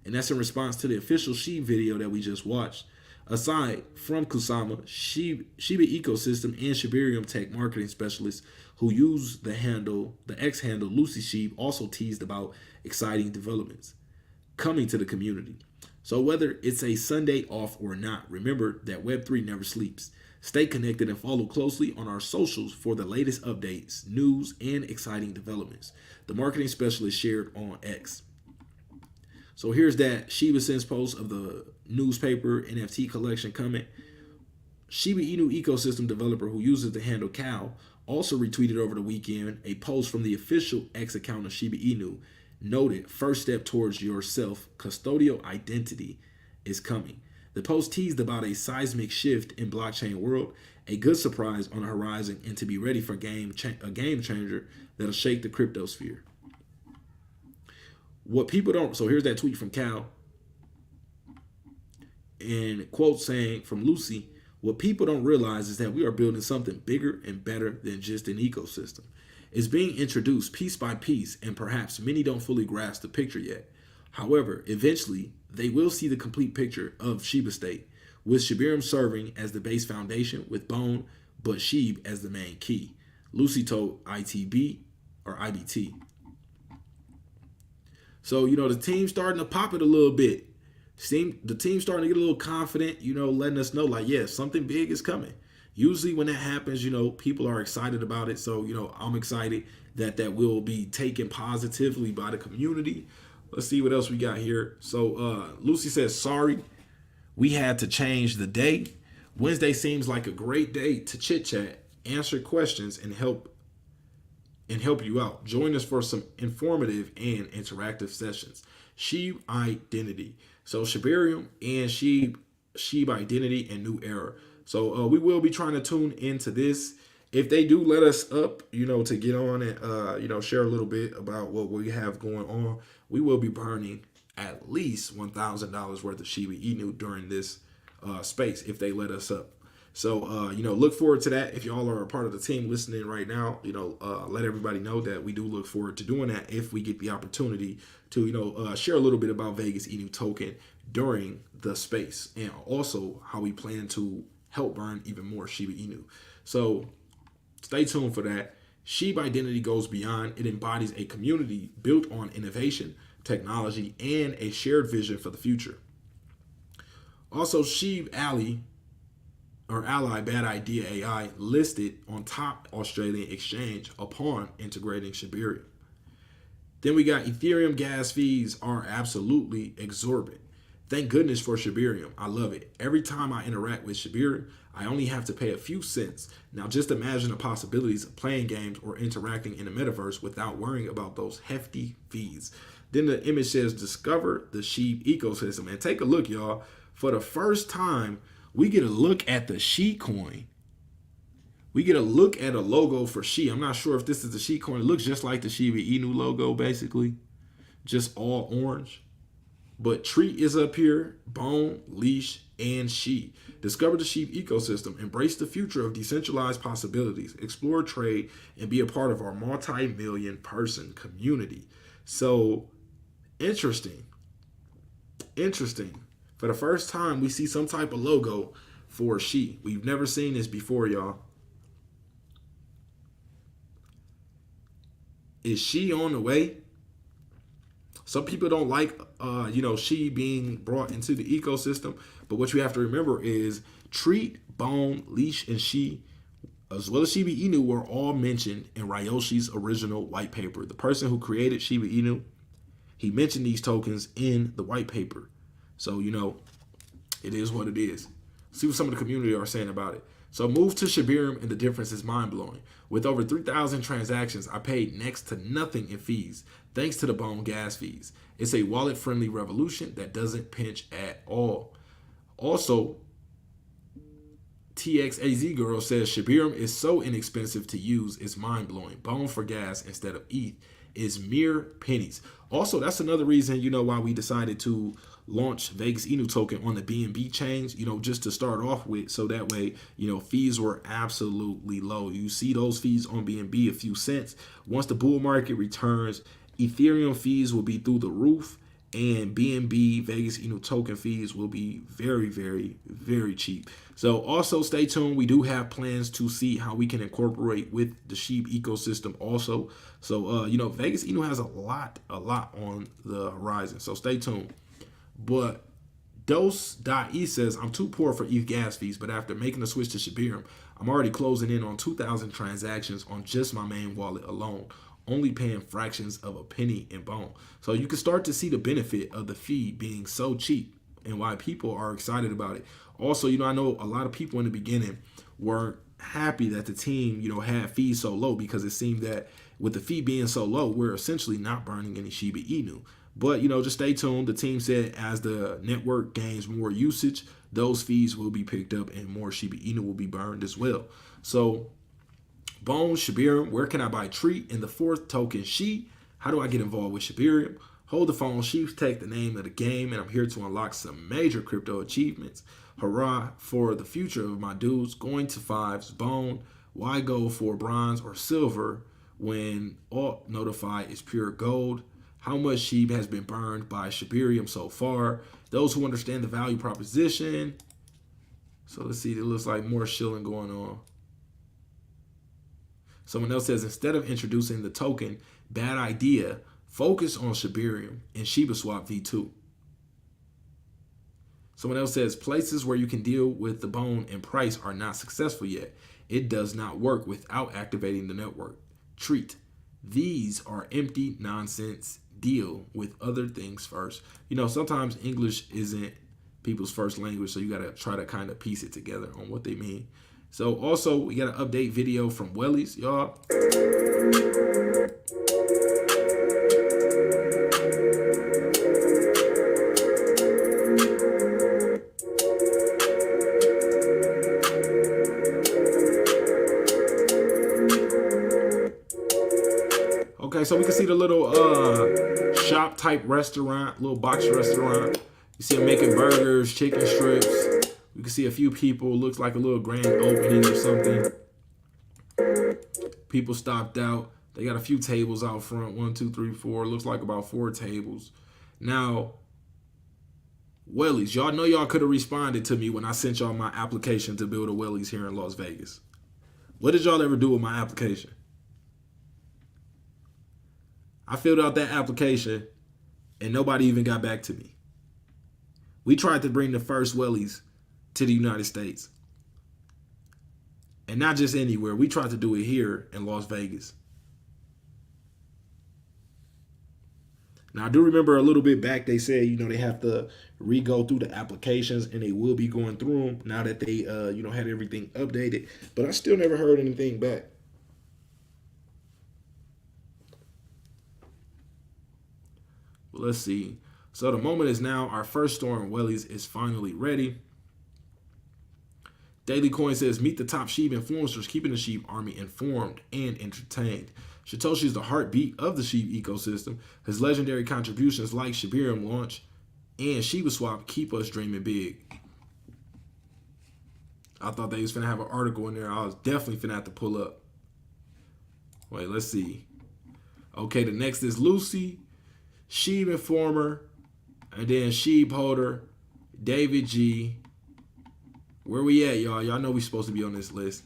And that's in response to the official Shib video that we just watched. Aside from Kusama, Shiba ecosystem and Shibarium tech marketing specialists who use the X handle Lucy Shib also teased about exciting developments coming to the community. So whether it's a Sunday off or not, remember that Web3 never sleeps. Stay connected and follow closely on our socials for the latest updates, news, and exciting developments. The marketing specialist shared on X. So here's that Shiba Sense post of the newspaper NFT collection comment. Shiba Inu ecosystem developer who uses the handle Cow also retweeted over the weekend a post from the official X account of Shiba Inu Noted, first step towards your self-custodial identity is coming. The post teased about a seismic shift in blockchain world, a good surprise on the horizon, and to be ready for a game changer that'll shake the crypto sphere. What people don't, so here's that tweet from Cal, and quote saying from Lucy, what people don't realize is that we are building something bigger and better than just an ecosystem. It's being introduced piece by piece, and perhaps many don't fully grasp the picture yet. However, eventually, they will see the complete picture of Shiba state, with Shibarium serving as the base foundation with Bone, but Shib as the main key. Lucy told ITB or IBT. So, the team's starting to pop it a little bit. The team's starting to get a little confident, letting us know like, yeah, something big is coming. Usually when that happens, people are excited about it. So, I'm excited that will be taken positively by the community. Let's see what else we got here. So Lucy says, sorry, we had to change the day. Wednesday seems like a great day to chit chat, answer questions, and help you out. Join us for some informative and interactive sessions. Shib Identity. So Shibarium and Shib Identity and New Era. So we will be trying to tune into this. If they do let us up, to get on and, share a little bit about what we have going on, we will be burning at least $1,000 worth of Shiba Inu during this space if they let us up. So, look forward to that. If y'all are a part of the team listening right now, let everybody know that we do look forward to doing that if we get the opportunity to, share a little bit about Vegas Inu token during the space, and also how we plan to help burn even more Shiba Inu. So stay tuned for that. Shib Identity goes beyond. It embodies a community built on innovation, technology, and a shared vision for the future. Also, Shib Ally Bad Idea AI listed on top Australian exchange upon integrating Shibarium. Then we got Ethereum gas fees are absolutely exorbitant. Thank goodness for Shibarium. I love it. Every time I interact with Shibarium, I only have to pay a few cents. Now just imagine the possibilities of playing games or interacting in the metaverse without worrying about those hefty fees. Then the image says, discover the Shib ecosystem. And take a look, y'all. For the first time, we get a look at the Shi coin. We get a look at a logo for Shi. I'm not sure if this is the Shi coin. It looks just like the Shiba Inu logo, basically. Just all orange. But Treat is up here, Bone, Leash, and Shi. Discover the Shib ecosystem. Embrace the future of decentralized possibilities. Explore trade and be a part of our multi-million person community. So, interesting. For the first time, we see some type of logo for Shi. We've never seen this before, y'all. Is Shi on the way? Some people don't like, Shi being brought into the ecosystem. But what you have to remember is Treat, Bone, Leash, and Shi, as well as Shiba Inu, were all mentioned in Ryoshi's original white paper. The person who created Shiba Inu, he mentioned these tokens in the white paper. So, it is what it is. See what some of the community are saying about it. So move to Shibarium and the difference is mind-blowing. With over 3,000 transactions, I paid next to nothing in fees, thanks to the Bone gas fees. It's a wallet-friendly revolution that doesn't pinch at all. Also, TXAZ Girl says Shibarium is so inexpensive to use, it's mind-blowing. Bone for gas instead of ETH is mere pennies. Also, that's another reason, why we decided to launch Vegas Inu token on the BNB chains, just to start off with. So that way, fees were absolutely low. You see those fees on BNB, a few cents. Once the bull market returns, Ethereum fees will be through the roof, and BNB Vegas Inu token fees will be very, very, very cheap. So also stay tuned. We do have plans to see how we can incorporate with the Shib ecosystem also. So, Vegas Inu has a lot on the horizon. So stay tuned. But Dose.e says, I'm too poor for ETH gas fees, but after making the switch to Shibarium, I'm already closing in on 2,000 transactions on just my main wallet alone, only paying fractions of a penny in Bone. So you can start to see the benefit of the fee being so cheap and why people are excited about it. Also, I know a lot of people in the beginning weren't happy that the team, had fees so low because it seemed that With the fee being so low, we're essentially not burning any Shiba Inu. But, just stay tuned. The team said as the network gains more usage, those fees will be picked up and more Shiba Inu will be burned as well. So, Bone, Shibarium, where can I buy Treat? And the fourth token, She. How do I get involved with Shibarium? Hold the phone. She's take the name of the game, and I'm here to unlock some major crypto achievements. Hurrah for the future of my dudes. Going to fives. Bone. Why go for bronze or silver when alt notify is pure gold? How much Shib has been burned by Shibarium so far? Those who understand the value proposition. So let's see. It looks like more shilling going on. Someone else says, instead of introducing the token, bad idea. Focus on Shibarium and shibaswap v2. Someone else says, places where you can deal with the bone and price are not successful yet. It does not work without activating the network. Treat. These are empty nonsense. Deal with other things first. Sometimes English isn't people's first language, so you got to try to kind of piece it together on what they mean. So also, we got an update video from Wellies, y'all. Okay, so we can see the little shop type restaurant, little box restaurant. You see them making burgers, chicken strips. We can see a few people. Looks like a little grand opening or something. People stopped out. They got a few tables out front. 1, 2, 3, 4. Looks like about 4 tables. Now, Wellies, y'all know y'all could have responded to me when I sent y'all my application to build a Wellies here in Las Vegas. What did y'all ever do with my application? I filled out that application and nobody even got back to me. We tried to bring the first Wellies to the United States. And not just anywhere. We tried to do it here in Las Vegas. Now, I do remember a little bit back, they said, they have to re-go through the applications, and they will be going through them now that they, had everything updated. But I still never heard anything back. Well, let's see. So the moment is now. Our first store in Wellies is finally ready. Daily Coin says, meet the top Shib influencers, keeping the Shib army informed and entertained. Satoshi is the heartbeat of the Shib ecosystem. His legendary contributions like Shibarium launch and shibaswap keep us dreaming big. I thought they was finna have an article in there. I was definitely finna have to pull up. Wait, let's see. Okay, the next is Lucy, Shib Informer, and then Shib Holder, David G. Where we at, y'all? Y'all know we supposed to be on this list.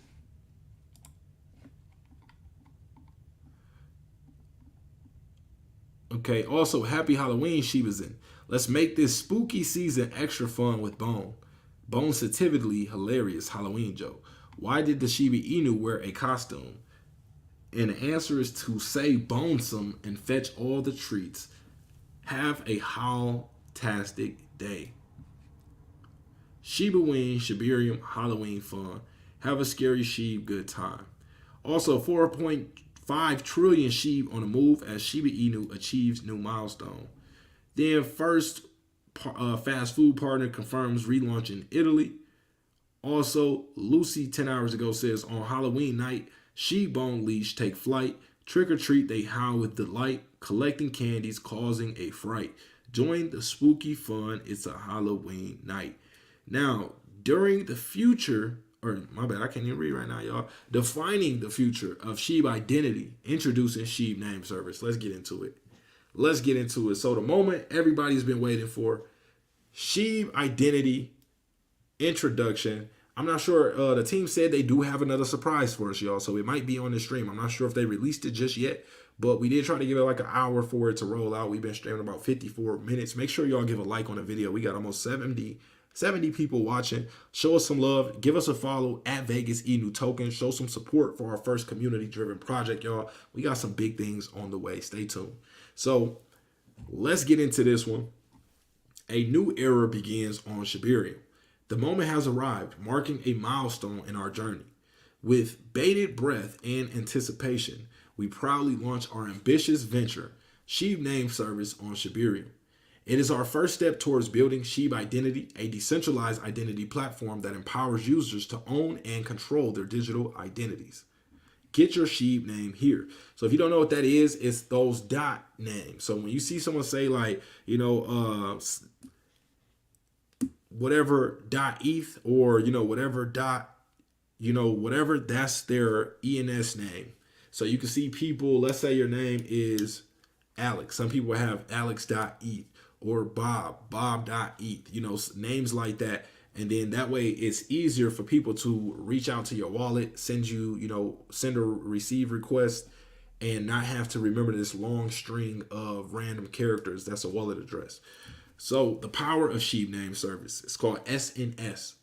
Okay, also, happy Halloween, Shibazin. Let's make this spooky season extra fun with Bone. Bone's satively hilarious Halloween joke. Why did the Shiba Inu wear a costume? And the answer is to say bonesome and fetch all the treats. Have a howl-tastic day. Shiba Ween, Shibarium, Halloween fun. Have a scary Shib good time. Also, 4.5 trillion Shib on the move as Shiba Inu achieves new milestone. Then first fast food partner confirms relaunch in Italy. Also, Lucy 10 hours ago says on Halloween night, Shib Bone leash take flight. Trick or treat, they howl with delight, collecting candies, causing a fright. Join the spooky fun. It's a Halloween night. Now, during the future, or my bad, I can't even read right now, y'all. Defining the future of Shib Identity, introducing Shib name service. Let's get into it. Let's get into it. So the moment everybody's been waiting for, Shib Identity introduction. I'm not sure. The team said they do have another surprise for us, y'all. So it might be on the stream. I'm not sure if they released it just yet, but we did try to give it like an hour for it to roll out. We've been streaming about 54 minutes. Make sure y'all give a like on the video. We got almost 70 people watching. Show us some love. Give us a follow at Vegas Inu Token. Show some support for our first community-driven project, y'all. We got some big things on the way. Stay tuned. So let's get into this one. A new era begins on Shibarium. The moment has arrived, marking a milestone in our journey. With bated breath and anticipation, we proudly launch our ambitious venture, Shib name service on Shibarium. It is our first step towards building Shib Identity, a decentralized identity platform that empowers users to own and control their digital identities. Get your Shib name here. So if you don't know what that is, it's those dot names. So when you see someone say like, whatever dot ETH or, whatever dot, whatever, that's their ENS name. So you can see people, let's say your name is Alex. Some people have alex.eth or bob.eth, names like that. And then that way it's easier for people to reach out to your wallet, send you, send or receive requests, and not have to remember this long string of random characters. That's a wallet address. So the power of Shib name service, it's called SNS.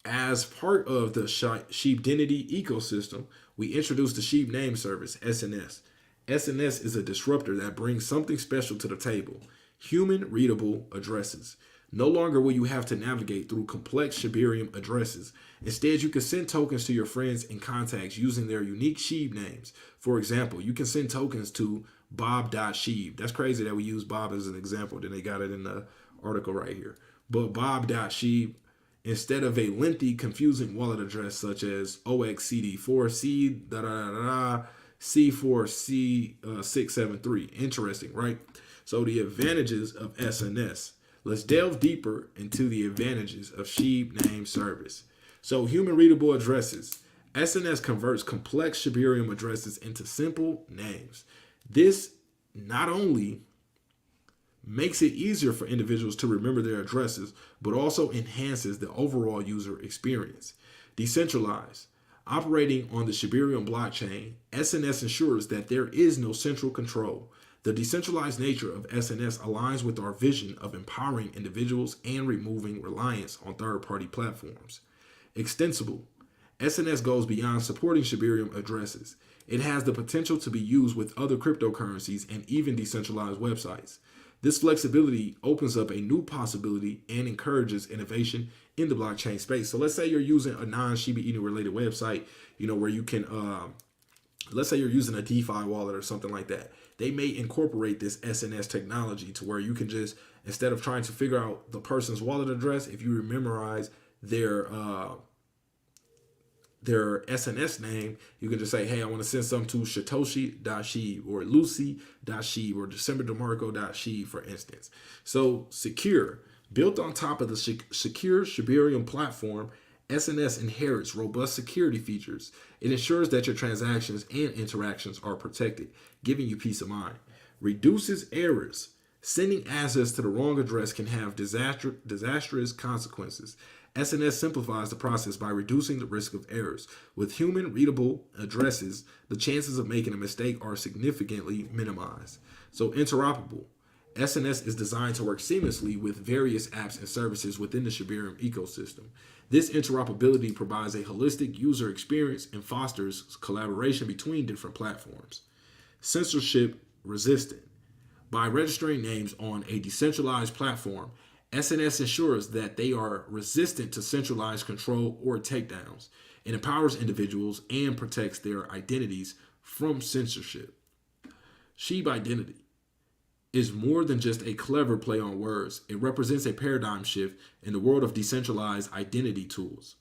As part of the Shibdenity ecosystem, we introduced the Shib name service, SNS. SNS is a disruptor that brings something special to the table: human readable addresses. No longer will you have to navigate through complex Shibarium addresses. Instead, you can send tokens to your friends and contacts using their unique Shib names. For example, you can send tokens to bob.shib. That's crazy that we use Bob as an example. Then they got it in the article right here. But bob.shib, instead of a lengthy, confusing wallet address such as OXCD4C C4C673. Interesting, right? So the advantages of SNS. Let's delve deeper into the advantages of Shib name service. So human readable addresses. SNS converts complex Shibarium addresses into simple names. This not only makes it easier for individuals to remember their addresses, but also enhances the overall user experience. Decentralized. Operating on the Shibarium blockchain, SNS ensures that there is no central control. The decentralized nature of SNS aligns with our vision of empowering individuals and removing reliance on third-party platforms. Extensible. SNS goes beyond supporting Shibarium addresses. It has the potential to be used with other cryptocurrencies and even decentralized websites. This flexibility opens up a new possibility and encourages innovation in the blockchain space. So let's say you're using a non-Shiba Inu related website, where you can, let's say you're using a DeFi wallet or something like that. They may incorporate this SNS technology to where you can just, instead of trying to figure out the person's wallet address, if you memorize their SNS name, you can just say, hey, I want to send some to Satoshi.Shib or Lucy.Shib or DecemberDeMarco.Shib, for instance. So secure. Built on top of the secure Shibarium platform, SNS inherits robust security features. It ensures that your transactions and interactions are protected, giving you peace of mind. Reduces errors. Sending assets to the wrong address can have disastrous consequences. SNS simplifies the process by reducing the risk of errors. With human readable addresses, the chances of making a mistake are significantly minimized. So interoperable. SNS is designed to work seamlessly with various apps and services within the Shibarium ecosystem. This interoperability provides a holistic user experience and fosters collaboration between different platforms. Censorship resistant. By registering names on a decentralized platform, SNS ensures that they are resistant to centralized control or takedowns. It empowers individuals and protects their identities from censorship. Shib Identity is more than just a clever play on words. It represents a paradigm shift in the world of decentralized identity tools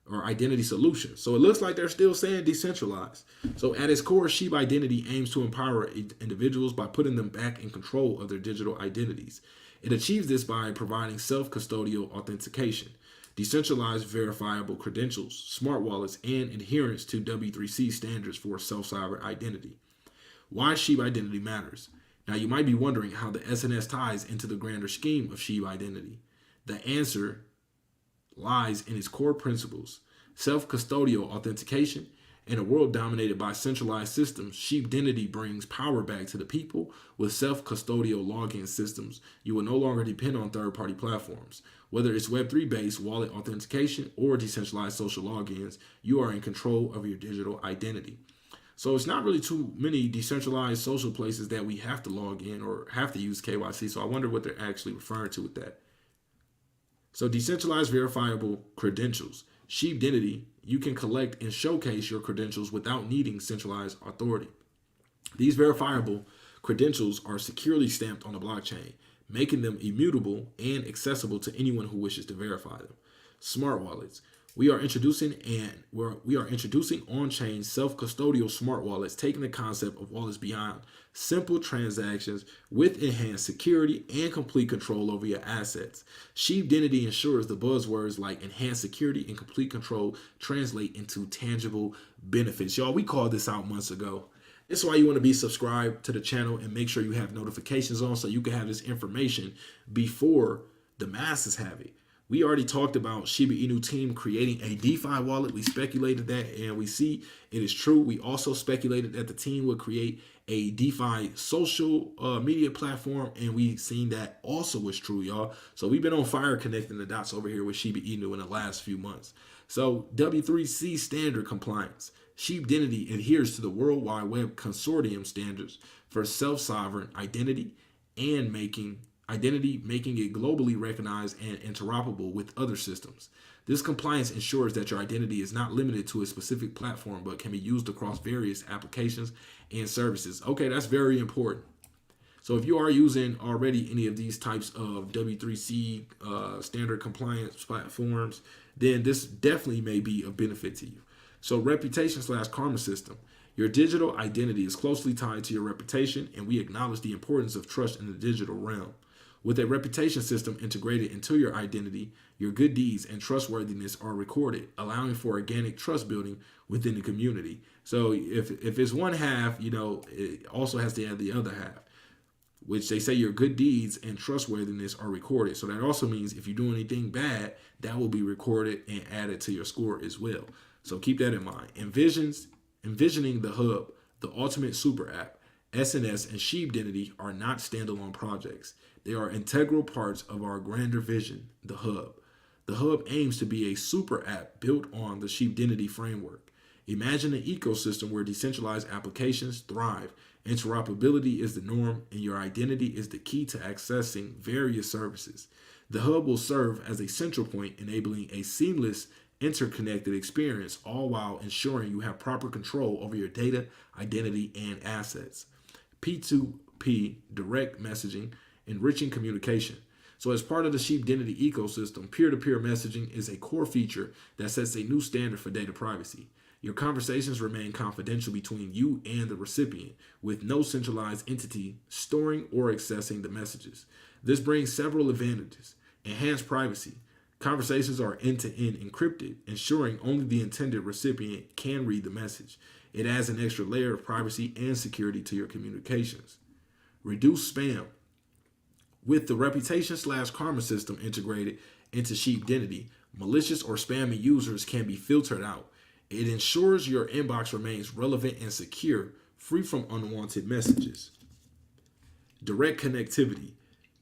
or identity solutions. So it looks like they're still saying decentralized. So at its core, Shib Identity aims to empower individuals by putting them back in control of their digital identities. It achieves this by providing self-custodial authentication, decentralized verifiable credentials, smart wallets, and adherence to W3C standards for self-sovereign identity. Why Shib Identity matters. Now, you might be wondering how the SNS ties into the grander scheme of Shib Identity. The answer lies in its core principles: self-custodial authentication. In a world dominated by centralized systems, Shib Identity brings power back to the people. With self-custodial login systems, you will no longer depend on third-party platforms. Whether it's Web3-based wallet authentication or decentralized social logins, you are in control of your digital identity. So it's not really too many decentralized social places that we have to log in or have to use KYC. So I wonder what they're actually referring to with that. So decentralized verifiable credentials. Shibdenity, you can collect and showcase your credentials without needing centralized authority. These verifiable credentials are securely stamped on the blockchain, making them immutable and accessible to anyone who wishes to verify them. Smart wallets. We are introducing on-chain self-custodial smart wallets, taking the concept of wallets beyond simple transactions with enhanced security and complete control over your assets. Shibdenity ensures the buzzwords like enhanced security and complete control translate into tangible benefits. Y'all, we called this out months ago. This is why you want to be subscribed to the channel and make sure you have notifications on so you can have this information before the masses have it. We already talked about Shiba Inu team creating a DeFi wallet. We speculated that and we see it is true. We also speculated that the team would create a DeFi social media platform, and we seen that also was true, y'all. So we've been on fire connecting the dots over here with Shiba Inu in the last few months. So W3C standard compliance. Shibdenity adheres to the World Wide Web Consortium standards for self-sovereign identity and making it globally recognized and interoperable with other systems. This compliance ensures that your identity is not limited to a specific platform, but can be used across various applications and services. Okay, that's very important. So if you are using already any of these types of W3C standard compliance platforms, then this definitely may be of benefit to you. So reputation/karma system. Your digital identity is closely tied to your reputation, and we acknowledge the importance of trust in the digital realm. With a reputation system integrated into your identity, your good deeds and trustworthiness are recorded, allowing for organic trust building within the community. So if it's one half, it also has to add the other half, which they say your good deeds and trustworthiness are recorded. So that also means if you do anything bad, that will be recorded and added to your score as well. So keep that in mind. Envisioning the hub, the ultimate super app, SNS and Shibdenity are not standalone projects. They are integral parts of our grander vision, the hub. The hub aims to be a super app built on the Shibdenity framework. Imagine an ecosystem where decentralized applications thrive. Interoperability is the norm, and your identity is the key to accessing various services. The hub will serve as a central point, enabling a seamless, interconnected experience, all while ensuring you have proper control over your data, identity, and assets. P2P, direct messaging, enriching communication. So as part of the Shibdenity ecosystem, peer-to-peer messaging is a core feature that sets a new standard for data privacy. Your conversations remain confidential between you and the recipient, with no centralized entity storing or accessing the messages. This brings several advantages. Enhanced privacy. Conversations are end-to-end encrypted, ensuring only the intended recipient can read the message. It adds an extra layer of privacy and security to your communications. Reduce spam. With the reputation/karma system integrated into Shibdenity, malicious or spammy users can be filtered out. It ensures your inbox remains relevant and secure, free from unwanted messages. Direct connectivity.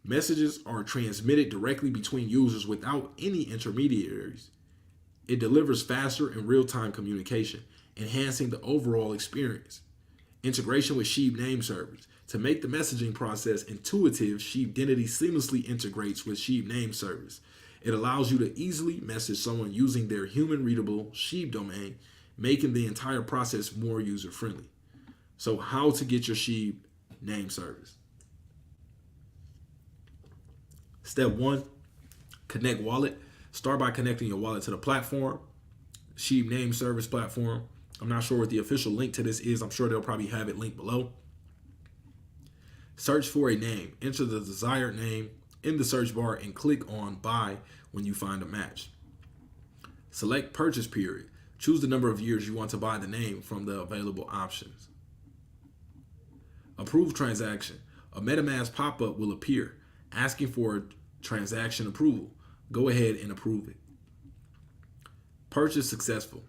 Messages are transmitted directly between users without any intermediaries. It delivers faster and real-time communication, enhancing the overall experience. Integration with Shib name servers. To make the messaging process intuitive, Shibdenity seamlessly integrates with Shib name servers. It allows you to easily message someone using their human-readable Shib domain, making the entire process more user-friendly. So how to get your Shib name service? Step 1, connect wallet. Start by connecting your wallet to the platform, Shib name service platform. I'm not sure what the official link to this is. I'm sure they'll probably have it linked below. Search for a name. Enter the desired name in the search bar and click on buy when you find a match. Select purchase period. Choose the number of years you want to buy the name from the available options. Approve transaction. A MetaMask pop-up will appear asking for transaction approval. Go ahead and approve it. Purchase successful.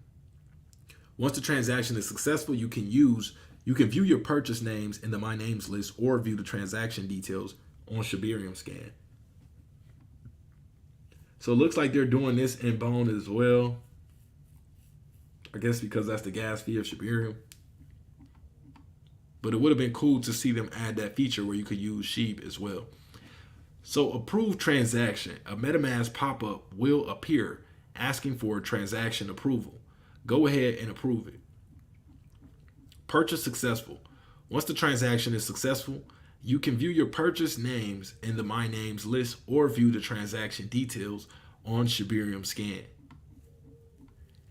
Once the transaction is successful, you can view your purchase names in the My Names list or view the transaction details on Shibarium scan. So it looks like they're doing this in Bone as well. I guess because that's the gas fee of Shibarium. But it would have been cool to see them add that feature where you could use Shib as well. So approve transaction. A MetaMask pop-up will appear asking for transaction approval. Go ahead and approve it. Purchase successful. Once the transaction is successful, you can view your purchase names in the My Names list or view the transaction details on Shibarium scan.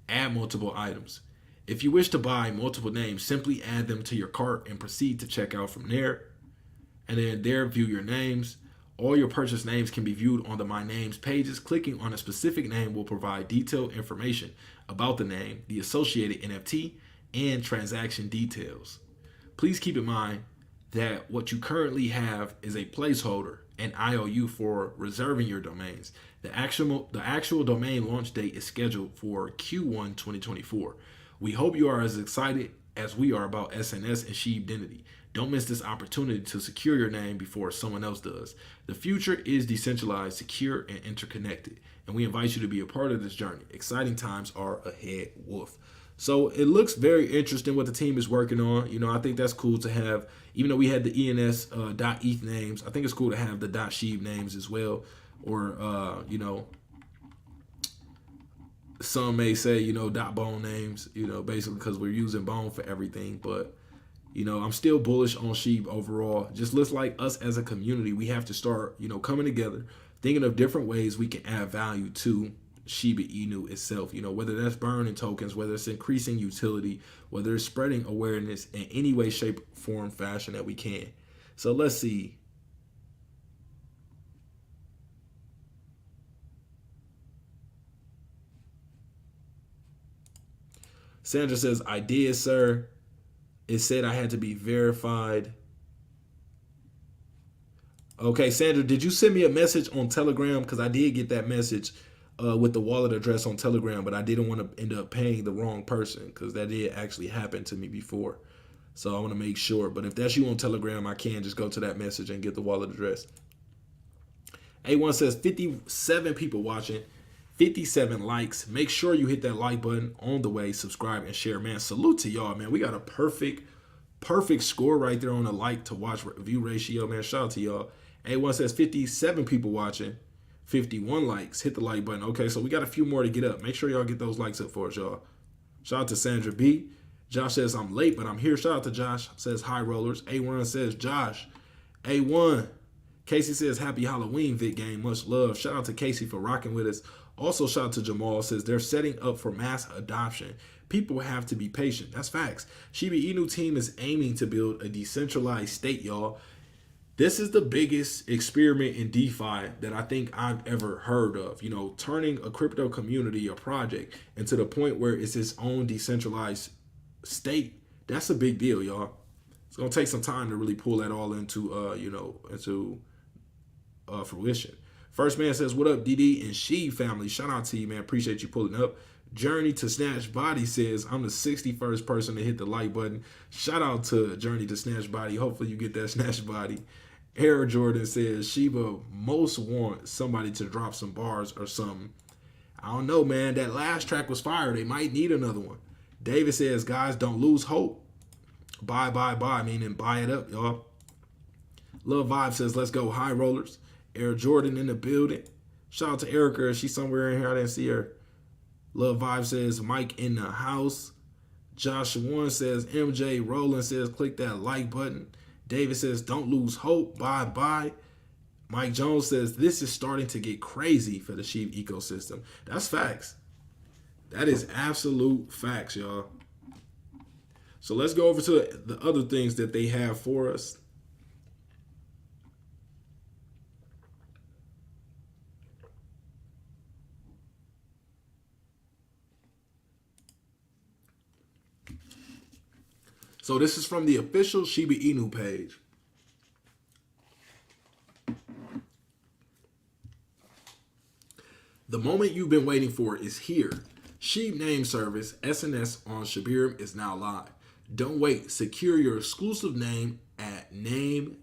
Add multiple items. If you wish to buy multiple names, simply add them to your cart and proceed to checkout from there. And then there, view your names. All your purchase names can be viewed on the My Names pages. Clicking on a specific name will provide detailed information about the name, the associated NFT, and transaction details. Please keep in mind that what you currently have is a placeholder, an IOU for reserving your domains. The actual domain launch date is scheduled for Q1 2024. We hope you are as excited as we are about SNS and Identity. Don't miss this opportunity to secure your name before someone else does. The future is decentralized, secure, and interconnected, and we invite you to be a part of this journey. Exciting times are ahead, Wolf. So it looks very interesting what the team is working on. You know, I think that's cool to have, even though we had the ENS.ETH names, I think it's cool to have the .SHIB names as well. Or, you know, some may say, you know, .bone names, you know, basically because we're using bone for everything. But, you know, I'm still bullish on Shib overall. Just looks like us as a community, we have to start, you know, coming together, thinking of different ways we can add value to Shiba Inu itself, you know, whether that's burning tokens, whether it's increasing utility, whether it's spreading awareness in any way, shape, form, fashion that we can. So let's see. Sandra says, I did, sir. It said I had to be verified. Okay, Sandra, did you send me a message on Telegram? Because I did get that message with the wallet address on Telegram, but I didn't want to end up paying the wrong person because that did actually happen to me before. So I want to make sure. But if that's you on Telegram, I can just go to that message and get the wallet address. A1 says 57 people watching, 57 likes. Make sure you hit that like button on the way, subscribe and share. Man, salute to y'all, man. We got a perfect score right there on the like to watch view ratio, man. Shout out to y'all. A1 says 57 people watching, 51 likes. Hit the like button. Okay, so we got a few more to get up. Make sure y'all get those likes up for us, y'all. Shout out to Sandra B. Josh says, I'm late, but I'm here. Shout out to Josh. Says, hi, rollers. A1 says, Josh. A1. Casey says, happy Halloween, Vic Game. Much love. Shout out to Casey for rocking with us. Also, shout out to Jamal. Says, they're setting up for mass adoption. People have to be patient. That's facts. Shiba Inu team is aiming to build a decentralized state, y'all. This is the biggest experiment in DeFi that I think I've ever heard of. You know, turning a crypto community or project into the point where it's its own decentralized state. That's a big deal, y'all. It's gonna take some time to really pull that all into, fruition. First man says, what up, DD and Shib family? Shout out to you, man. Appreciate you pulling up. Journey to Snatch Body says, I'm the 61st person to hit the like button. Shout out to Journey to Snatch Body. Hopefully you get that Snatch Body. Air Jordan says, Shiba most want somebody to drop some bars or something. I don't know, man. That last track was fire. They might need another one. David says, guys, don't lose hope. Buy, meaning buy it up, y'all. Love Vibe says, let's go, high rollers. Air Jordan in the building. Shout out to Erica. She's somewhere in here. I didn't see her. Love Vibe says, Mike in the house. Josh One says, MJ. Roland says, click that like button. David says, don't lose hope. Bye. Mike Jones says, this is starting to get crazy for the Shib ecosystem. That's facts. That is absolute facts, y'all. So let's go over to the other things that they have for us. So this is from the official Shiba Inu page. The moment you've been waiting for is here. Shib name service, SNS on Shibarium is now live. Don't wait. Secure your exclusive name at name.shib.io.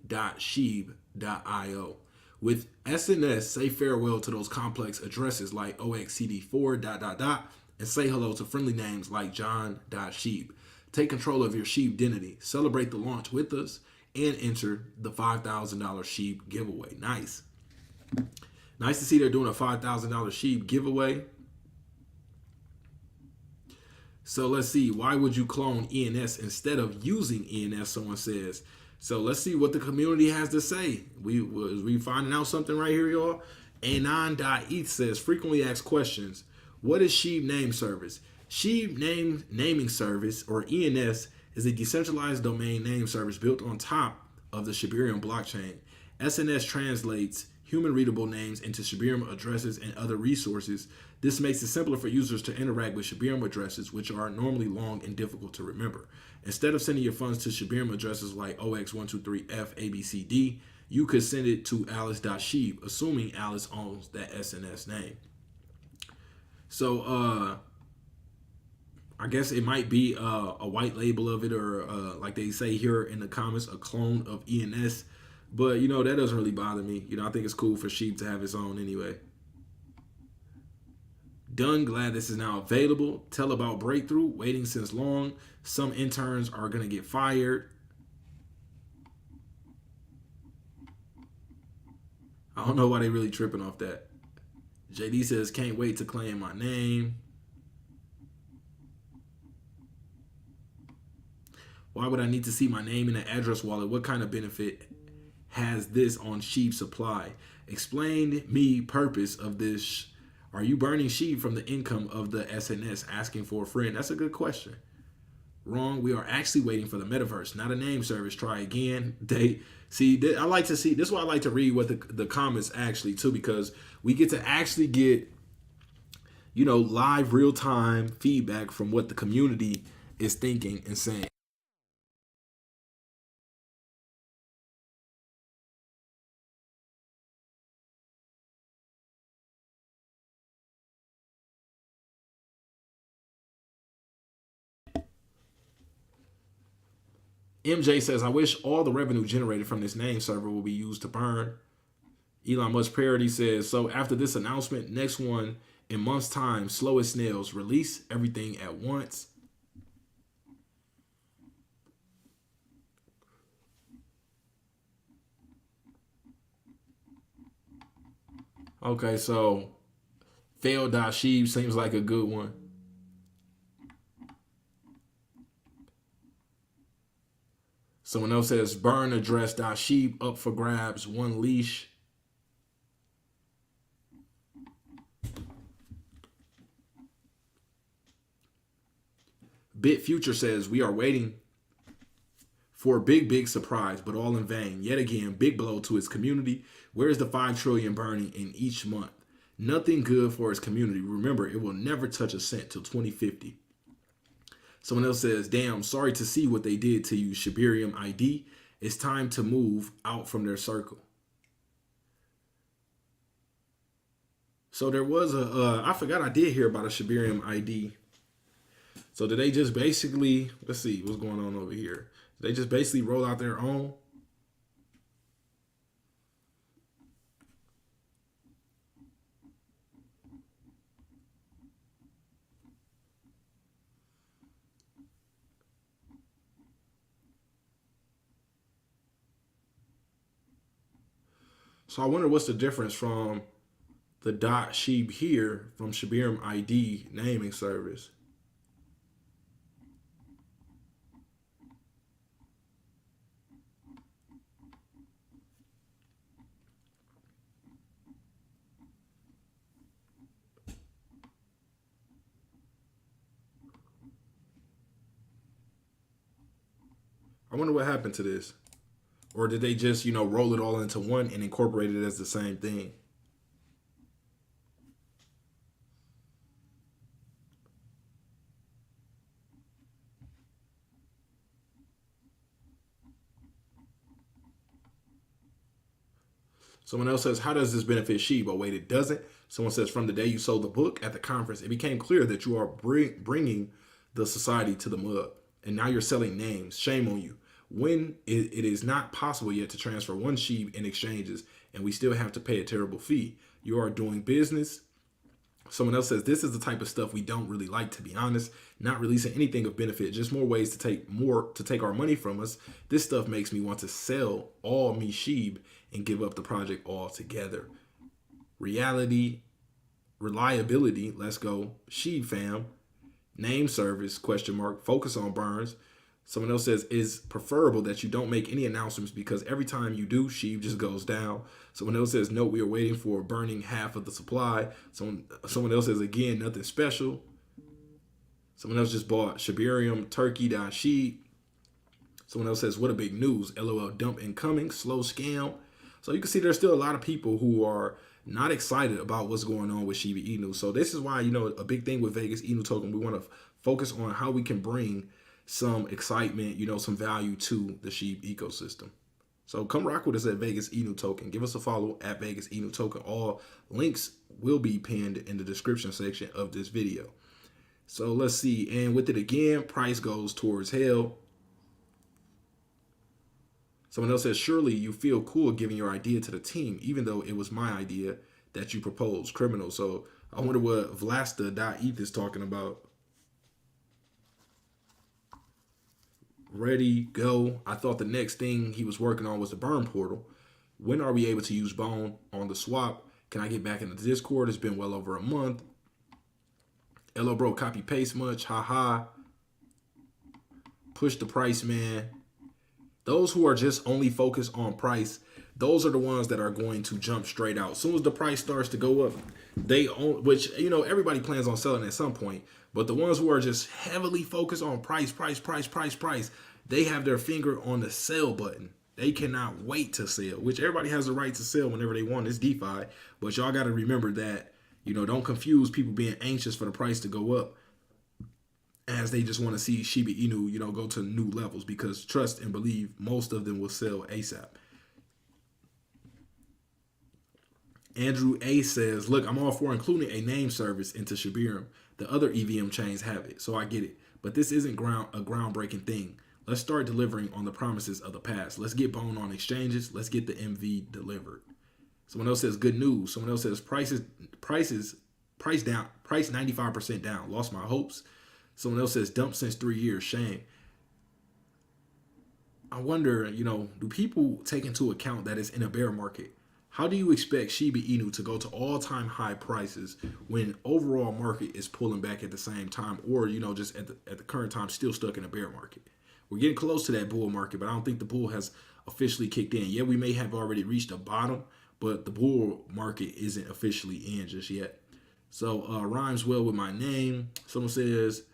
With SNS, say farewell to those complex addresses like oxcd4 ... and say hello to friendly names like John.Shib. Take control of your Shib identity. Celebrate the launch with us and enter the $5,000 Shib giveaway. Nice. Nice to see they're doing a $5,000 Shib giveaway. So let's see. Why would you clone ENS instead of using ENS? Someone says. So let's see what the community has to say. We finding out something right here, y'all. Anon.eth says frequently asked questions. What is Shib name service? Shib naming service, or ENS, is a decentralized domain name service built on top of the Shibarium blockchain. SNS translates human readable names into Shibarium addresses and other resources. This makes it simpler for users to interact with Shibarium addresses, which are normally long and difficult to remember. Instead of sending your funds to Shibarium addresses like OX123FABCD, you could send it to Alice.Shib, assuming Alice owns that SNS name. So I guess it might be a white label of it, or like they say here in the comments, a clone of ENS. But, you know, that doesn't really bother me. You know, I think it's cool for Shib to have its own anyway. Done. Glad this is now available. Tell about breakthrough. Waiting since long. Some interns are going to get fired. I don't know why they really tripping off that. JD says, can't wait to claim my name. Why would I need to see my name in an address wallet? What kind of benefit has this on Shib supply? Explain me purpose of this. Are you burning Shib from the income of the SNS? Asking for a friend. That's a good question. Wrong. We are actually waiting for the metaverse, not a name service. Try again. They see. I like to see. This is why I like to read what the comments actually too, because we get to actually get, you know, live real time feedback from what the community is thinking and saying. MJ says, I wish all the revenue generated from this name server will be used to burn. Elon Musk Parody says, so after this announcement, next one in months' time, slow as snails, release everything at once. Okay, so fail.shib seems like a good one. Someone else says burn address.shib up for grabs, one leash. Bit Future says we are waiting for a big surprise, but all in vain. Yet again, big blow to its community. Where's the 5 trillion burning in each month? Nothing good for its community. Remember, it will never touch a cent till 2050. Someone else says, damn, sorry to see what they did to you, Shibarium ID. It's time to move out from their circle. So there was I forgot I did hear about a Shibarium ID. So did they just basically, let's see what's going on over here. Did they just basically roll out their own? So I wonder what's the difference from the .shib here from Shibarium ID naming service. I wonder what happened to this. Or did they just, you know, roll it all into one and incorporate it as the same thing? Someone else says, how does this benefit Shib? Oh, wait, it doesn't. Someone says, from the day you sold the book at the conference, it became clear that you are bringing the society to the mud. And now you're selling names. Shame on you. When it is not possible yet to transfer one Shib in exchanges, and we still have to pay a terrible fee. You are doing business. Someone else says, this is the type of stuff we don't really like, to be honest. Not releasing anything of benefit, just more ways to take our money from us. This stuff makes me want to sell all me Shib and give up the project altogether. Reality, reliability, let's go. Shib fam. Name service, question mark, focus on burns. Someone else says, is preferable that you don't make any announcements because every time you do, Shib just goes down. Someone else says, no, we are waiting for burning half of the supply. Someone else says, again, nothing special. Someone else just bought Shibarium, turkey.sheep. Someone else says, what a big news. LOL, dump incoming, slow scam. So you can see there's still a lot of people who are not excited about what's going on with Shiba Inu. So this is why, a big thing with Vegas Inu token, we want to focus on how we can bring some excitement, some value to the Shib ecosystem. So come rock with us at Vegas Inu token. Give us a follow at Vegas Inu token. All links will be pinned in the description section of this video. So let's see. And with it again, price goes towards hell. Someone else says, surely you feel cool giving your idea to the team, even though it was my idea that you proposed. Criminal. So I wonder what Vlasta.eth is talking about. Ready, go. I thought the next thing he was working on was the burn portal. When are we able to use Bone on the swap? Can I get back into the Discord? It's been well over a month. LO bro, copy paste much. Haha. Push the price, man. Those who are just only focused on price, those are the ones that are going to jump straight out. As soon as the price starts to go up, which, everybody plans on selling at some point. But the ones who are just heavily focused on price, they have their finger on the sell button. They cannot wait to sell, which everybody has the right to sell whenever they want. It's DeFi. But y'all got to remember that, don't confuse people being anxious for the price to go up as they just want to see Shiba Inu, go to new levels, because trust and believe most of them will sell ASAP. Andrew A says, look, I'm all for including a name service into Shibarium. The other EVM chains have it, so I get it. But this isn't a groundbreaking thing. Let's start delivering on the promises of the past. Let's get Bone on exchanges. Let's get the MV delivered. Someone else says, good news. Someone else says, price down, price 95% down. Lost my hopes. Someone else says, dump since 3 years. Shame. I wonder, do people take into account that it's in a bear market? How do you expect Shiba Inu to go to all-time high prices when overall market is pulling back at the same time, or just at the current time still stuck in a bear market? We're getting close to that bull market, but I don't think the bull has officially kicked in. Yeah, we may have already reached a bottom, but the bull market isn't officially in just yet. So rhymes well with my name. Someone says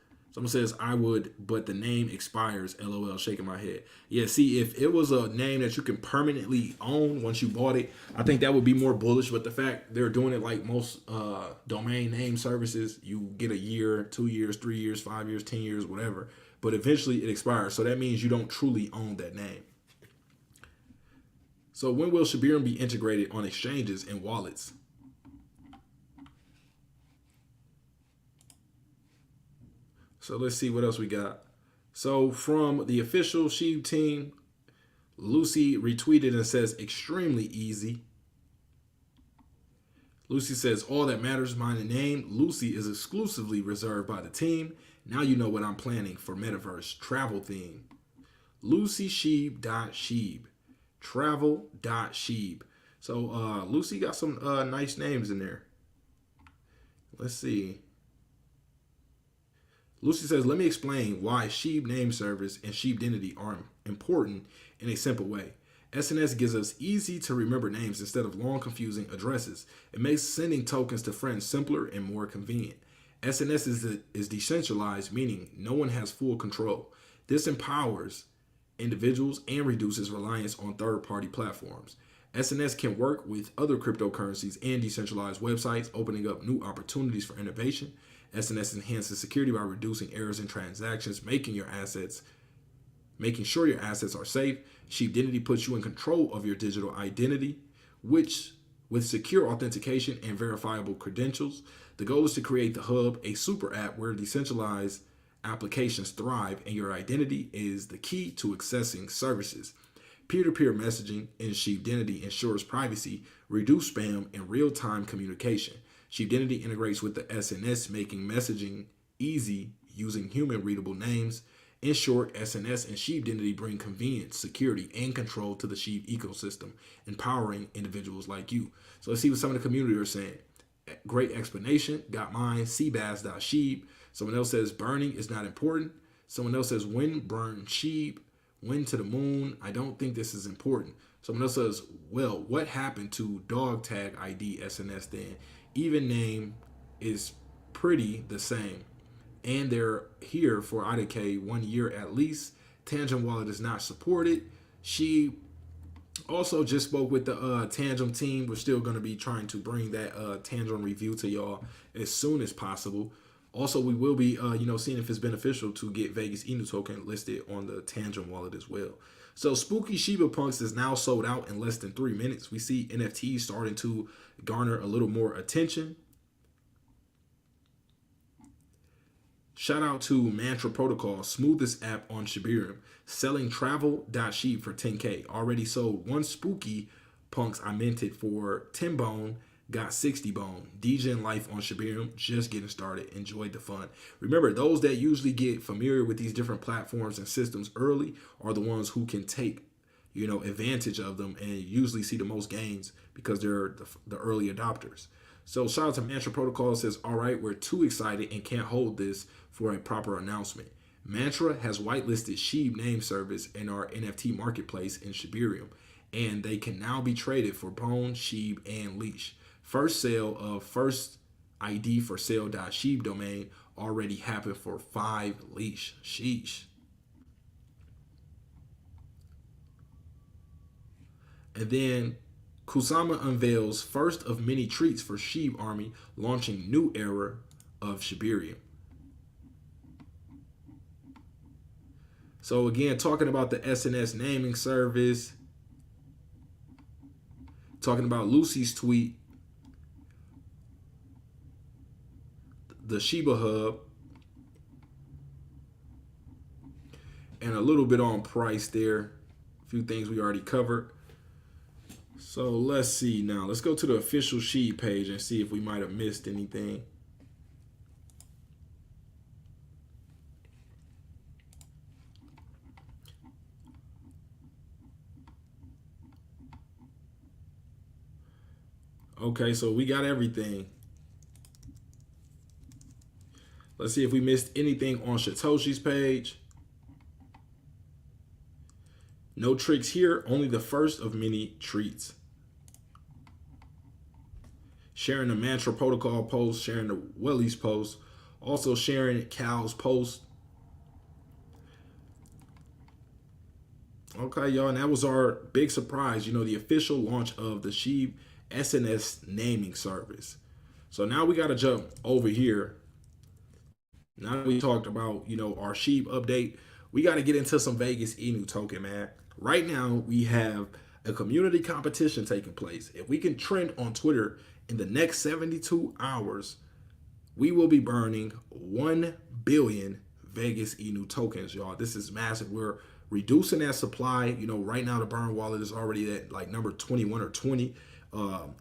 I would, but the name expires. LOL, shaking my head. Yeah, see, if it was a name that you can permanently own once you bought it, I think that would be more bullish. But the fact they're doing it like most domain name services, you get a year, 2 years, 3 years, 5 years, 10 years, whatever. But eventually it expires. So that means you don't truly own that name. So when will Shibarium be integrated on exchanges and wallets? So let's see what else we got. So from the official Shib team, Lucy retweeted and says, extremely easy. Lucy says, all that matters is my name. Lucy is exclusively reserved by the team. Now you know what I'm planning for metaverse travel theme. LucyShib.Shib. Travel.Shib. So Lucy got some nice names in there. Let's see. Lucy says, let me explain why Shib name service and Shibdenity are important in a simple way. SNS gives us easy to remember names instead of long confusing addresses. It makes sending tokens to friends simpler and more convenient. SNS is decentralized, meaning no one has full control. This empowers individuals and reduces reliance on third-party platforms. SNS can work with other cryptocurrencies and decentralized websites, opening up new opportunities for innovation. SNS enhances security by reducing errors in transactions, making sure your assets are safe. Shibdenity puts you in control of your digital identity, which with secure authentication and verifiable credentials. The goal is to create the hub, a super app where decentralized applications thrive, and your identity is the key to accessing services. Peer-to-peer messaging in Shibdenity ensures privacy, reduce spam, and real-time communication. Shibdenity integrates with the SNS, making messaging easy using human-readable names. In short, SNS and Shibdenity bring convenience, security, and control to the Shib ecosystem, empowering individuals like you. So let's see what some of the community are saying. Great explanation. Got mine. Seabass.Shib. Someone else says burning is not important. Someone else says when burn Shib, when to the moon. I don't think this is important. Someone else says, well, what happened to dog tag ID SNS then? Even name is pretty the same. And they're here for Identiy 1 year at least. Tangent wallet is not supported. She also just spoke with the Tangent team. We're still going to be trying to bring that Tangent review to y'all as soon as possible. Also, we will be, seeing if it's beneficial to get Vegas Inu token listed on the Tangent wallet as well. So Spooky Shiba Punks is now sold out in less than 3 minutes. We see NFTs starting to garner a little more attention. Shout out to Mantra Protocol, smoothest app on Shibarium, selling travel.shib for 10K. Already sold 1 Spooky Punks I minted for 10 bone. Got 60 bone. DJ life on Shibarium, just getting started. Enjoyed the fun. Remember, those that usually get familiar with these different platforms and systems early are the ones who can take, advantage of them and usually see the most gains because they're the early adopters. So shout out to Mantra Protocol, says, all right, we're too excited and can't hold this for a proper announcement. Mantra has whitelisted Shib name service in our NFT marketplace in Shibarium, and they can now be traded for bone, Shib, and leash. First sale of first ID for sale.shib domain already happened for 5 leash. Sheesh. And then Kusama unveils first of many treats for Shib Army, launching new era of Shibarium. So again, talking about the SNS naming service, talking about Lucy's tweet, the Shiba Hub, and a little bit on price there. A few things we already covered. So let's see now. Let's go to the official Shib page and see if we might have missed anything. Okay, so we got everything. Let's see if we missed anything on Satoshi's page. No tricks here, only the first of many treats. Sharing the Mantra Protocol post, sharing the Welly's post, also sharing Cal's post. Okay, y'all, and that was our big surprise, the official launch of the Shib SNS naming service. So now we got to jump over here. Now that we talked about, our Shib update, we got to get into some Vegas Inu token, man. Right now, we have a community competition taking place. If we can trend on Twitter in the next 72 hours, we will be burning 1 billion Vegas Inu tokens, y'all. This is massive. We're reducing that supply. Right now, the burn wallet is already at like number 21 or 20.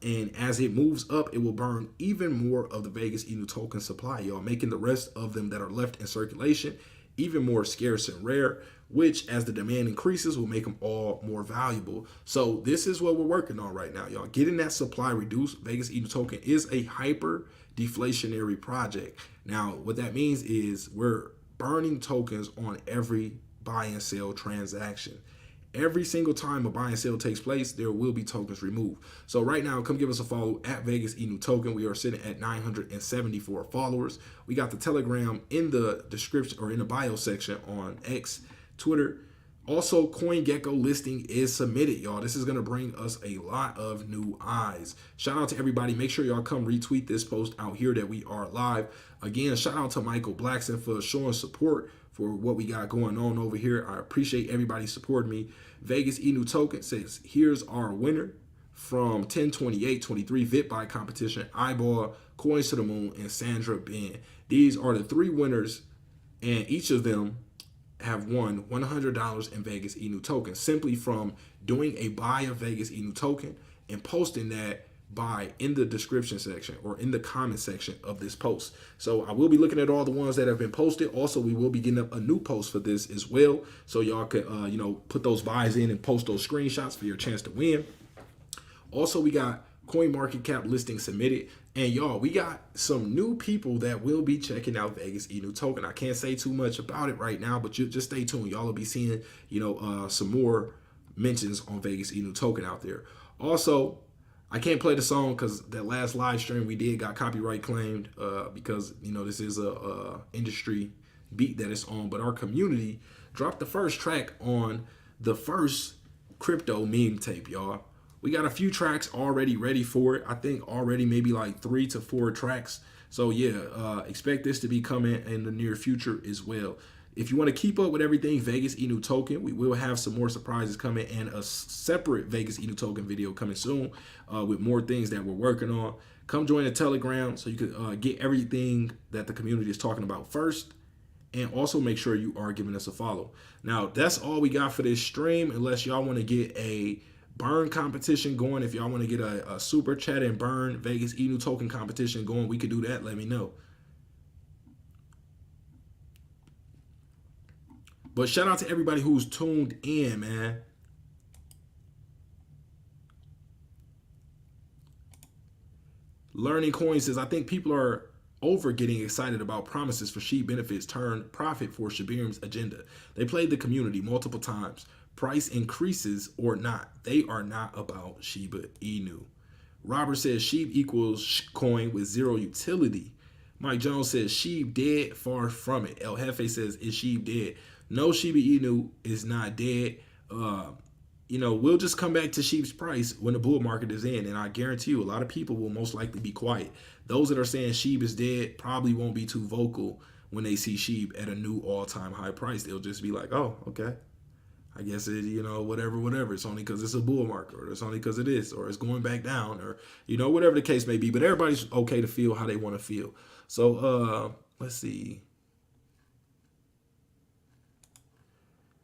And as it moves up, it will burn even more of the Vegas Inu token supply, y'all, making the rest of them that are left in circulation even more scarce and rare, which as the demand increases will make them all more valuable. So this is what we're working on right now, y'all. Getting that supply reduced. Vegas Inu token is a hyper deflationary project. Now, what that means is we're burning tokens on every buy and sell transaction. Every single time a buy and sell takes place, there will be tokens removed. So right now, come give us a follow at Vegas Inu Token. We are sitting at 974 followers. We got the Telegram in the description or in the bio section on X, Twitter. Also, CoinGecko listing is submitted, y'all. This is going to bring us a lot of new eyes. Shout out to everybody. Make sure y'all come retweet this post out here that we are live. Again, shout out to Michael Blackson for showing support for what we got going on over here. I appreciate everybody supporting me. Vegas Inu Token says, here's our winner from 10/28/23 VitBuy competition, Eyeball, Coins to the Moon, and Sandra Ben. These are the 3 winners, and each of them have won $100 in Vegas Inu token simply from doing a buy of Vegas Inu token and posting that buy in the description section or in the comment section of this post. So I will be looking at all the ones that have been posted. Also, we will be getting up a new post for this as well, so y'all could put those buys in and post those screenshots for your chance to win. Also, we got Coin market cap listing submitted. And y'all, we got some new people that will be checking out Vegas Inu token. I can't say too much about it right now, but you just stay tuned. Y'all will be seeing, some more mentions on Vegas Inu token out there. Also, I can't play the song because that last live stream we did got copyright claimed because this is a industry beat that it's on. But our community dropped the first track on the first crypto meme tape, y'all. We got a few tracks already ready for it. I think already maybe like 3 to 4 tracks. So yeah, expect this to be coming in the near future as well. If you want to keep up with everything Vegas Inu token, we will have some more surprises coming and a separate Vegas Inu token video coming soon with more things that we're working on. Come join the Telegram so you can get everything that the community is talking about first. And also make sure you are giving us a follow. Now, that's all we got for this stream, unless y'all want to get a burn competition going. If y'all want to get a super chat and burn Vegas Inu token competition going, we could do that. Let me know. But shout out to everybody who's tuned in, man. Learning Coin says, I think people are over getting excited about promises for Shib benefits turn profit for Shibarium's agenda. They played the community multiple times. Price increases or not, they are not about Shiba Inu. Robert says Shib equals coin with zero utility. Mike Jones says Shib dead, far from it. El Jefe says, is Shib dead? No, Shiba Inu is not dead. We'll just come back to Shib's price when the bull market is in, and I guarantee you a lot of people will most likely be quiet. Those that are saying Shib is dead probably won't be too vocal when they see Shib at a new all-time high price. They'll just be like, oh, okay. I guess it, whatever. It's only because it's a bull market, or it's only because it is, or it's going back down, or, whatever the case may be. But everybody's okay to feel how they want to feel. So, let's see.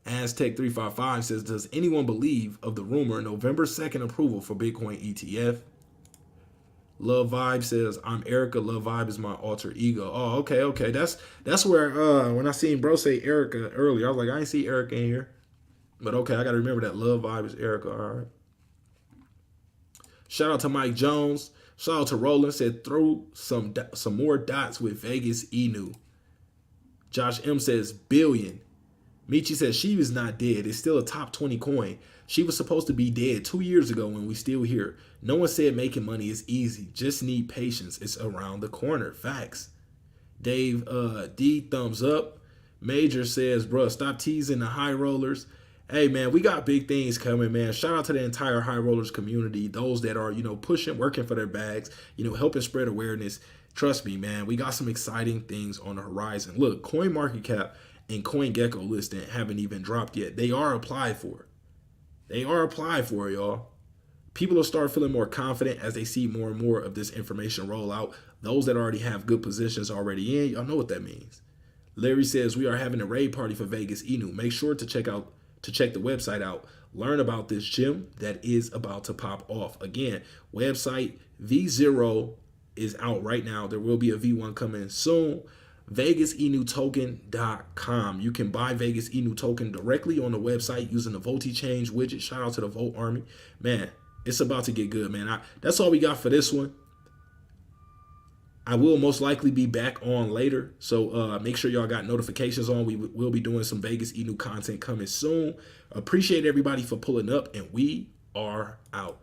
Aztec355 says, does anyone believe of the rumor November 2nd approval for Bitcoin ETF? Love Vibe says, I'm Erica. Love Vibe is my alter ego. Oh, okay. That's where when I seen bro say Erica earlier, I was like, I ain't see Erica in here. But okay, I got to remember that Love Vibe is Erica. All right. Shout out to Mike Jones. Shout out to Roland. Said, throw some more dots with Vegas Inu. Josh M says, billion. Michi says, Shib is not dead. It's still a top 20 coin. She was supposed to be dead 2 years ago when we still here. No one said making money is easy. Just need patience. It's around the corner. Facts. Dave D, thumbs up. Major says, bruh, stop teasing the high rollers. Hey, man, we got big things coming, man. Shout out to the entire high rollers community. Those that are, pushing, working for their bags, helping spread awareness. Trust me, man, we got some exciting things on the horizon. Look, coin market cap and CoinGecko listing haven't even dropped yet. They are applied for. Y'all. People will start feeling more confident as they see more and more of this information roll out. Those that already have good positions already in, y'all know what that means. Larry says, we are having a raid party for Vegas Inu. Make sure to check the website out. Learn about this gem that is about to pop off. Again, website V0 is out right now. There will be a V1 coming soon. VegasInuToken.com. You can buy Vegas Inu token directly on the website using the Vote Change widget. Shout out to the Vote Army. Man, it's about to get good, man. That's all we got for this one. I will most likely be back on later, so make sure y'all got notifications on. We will be doing some Vegas Inu content coming soon. Appreciate everybody for pulling up, and we are out.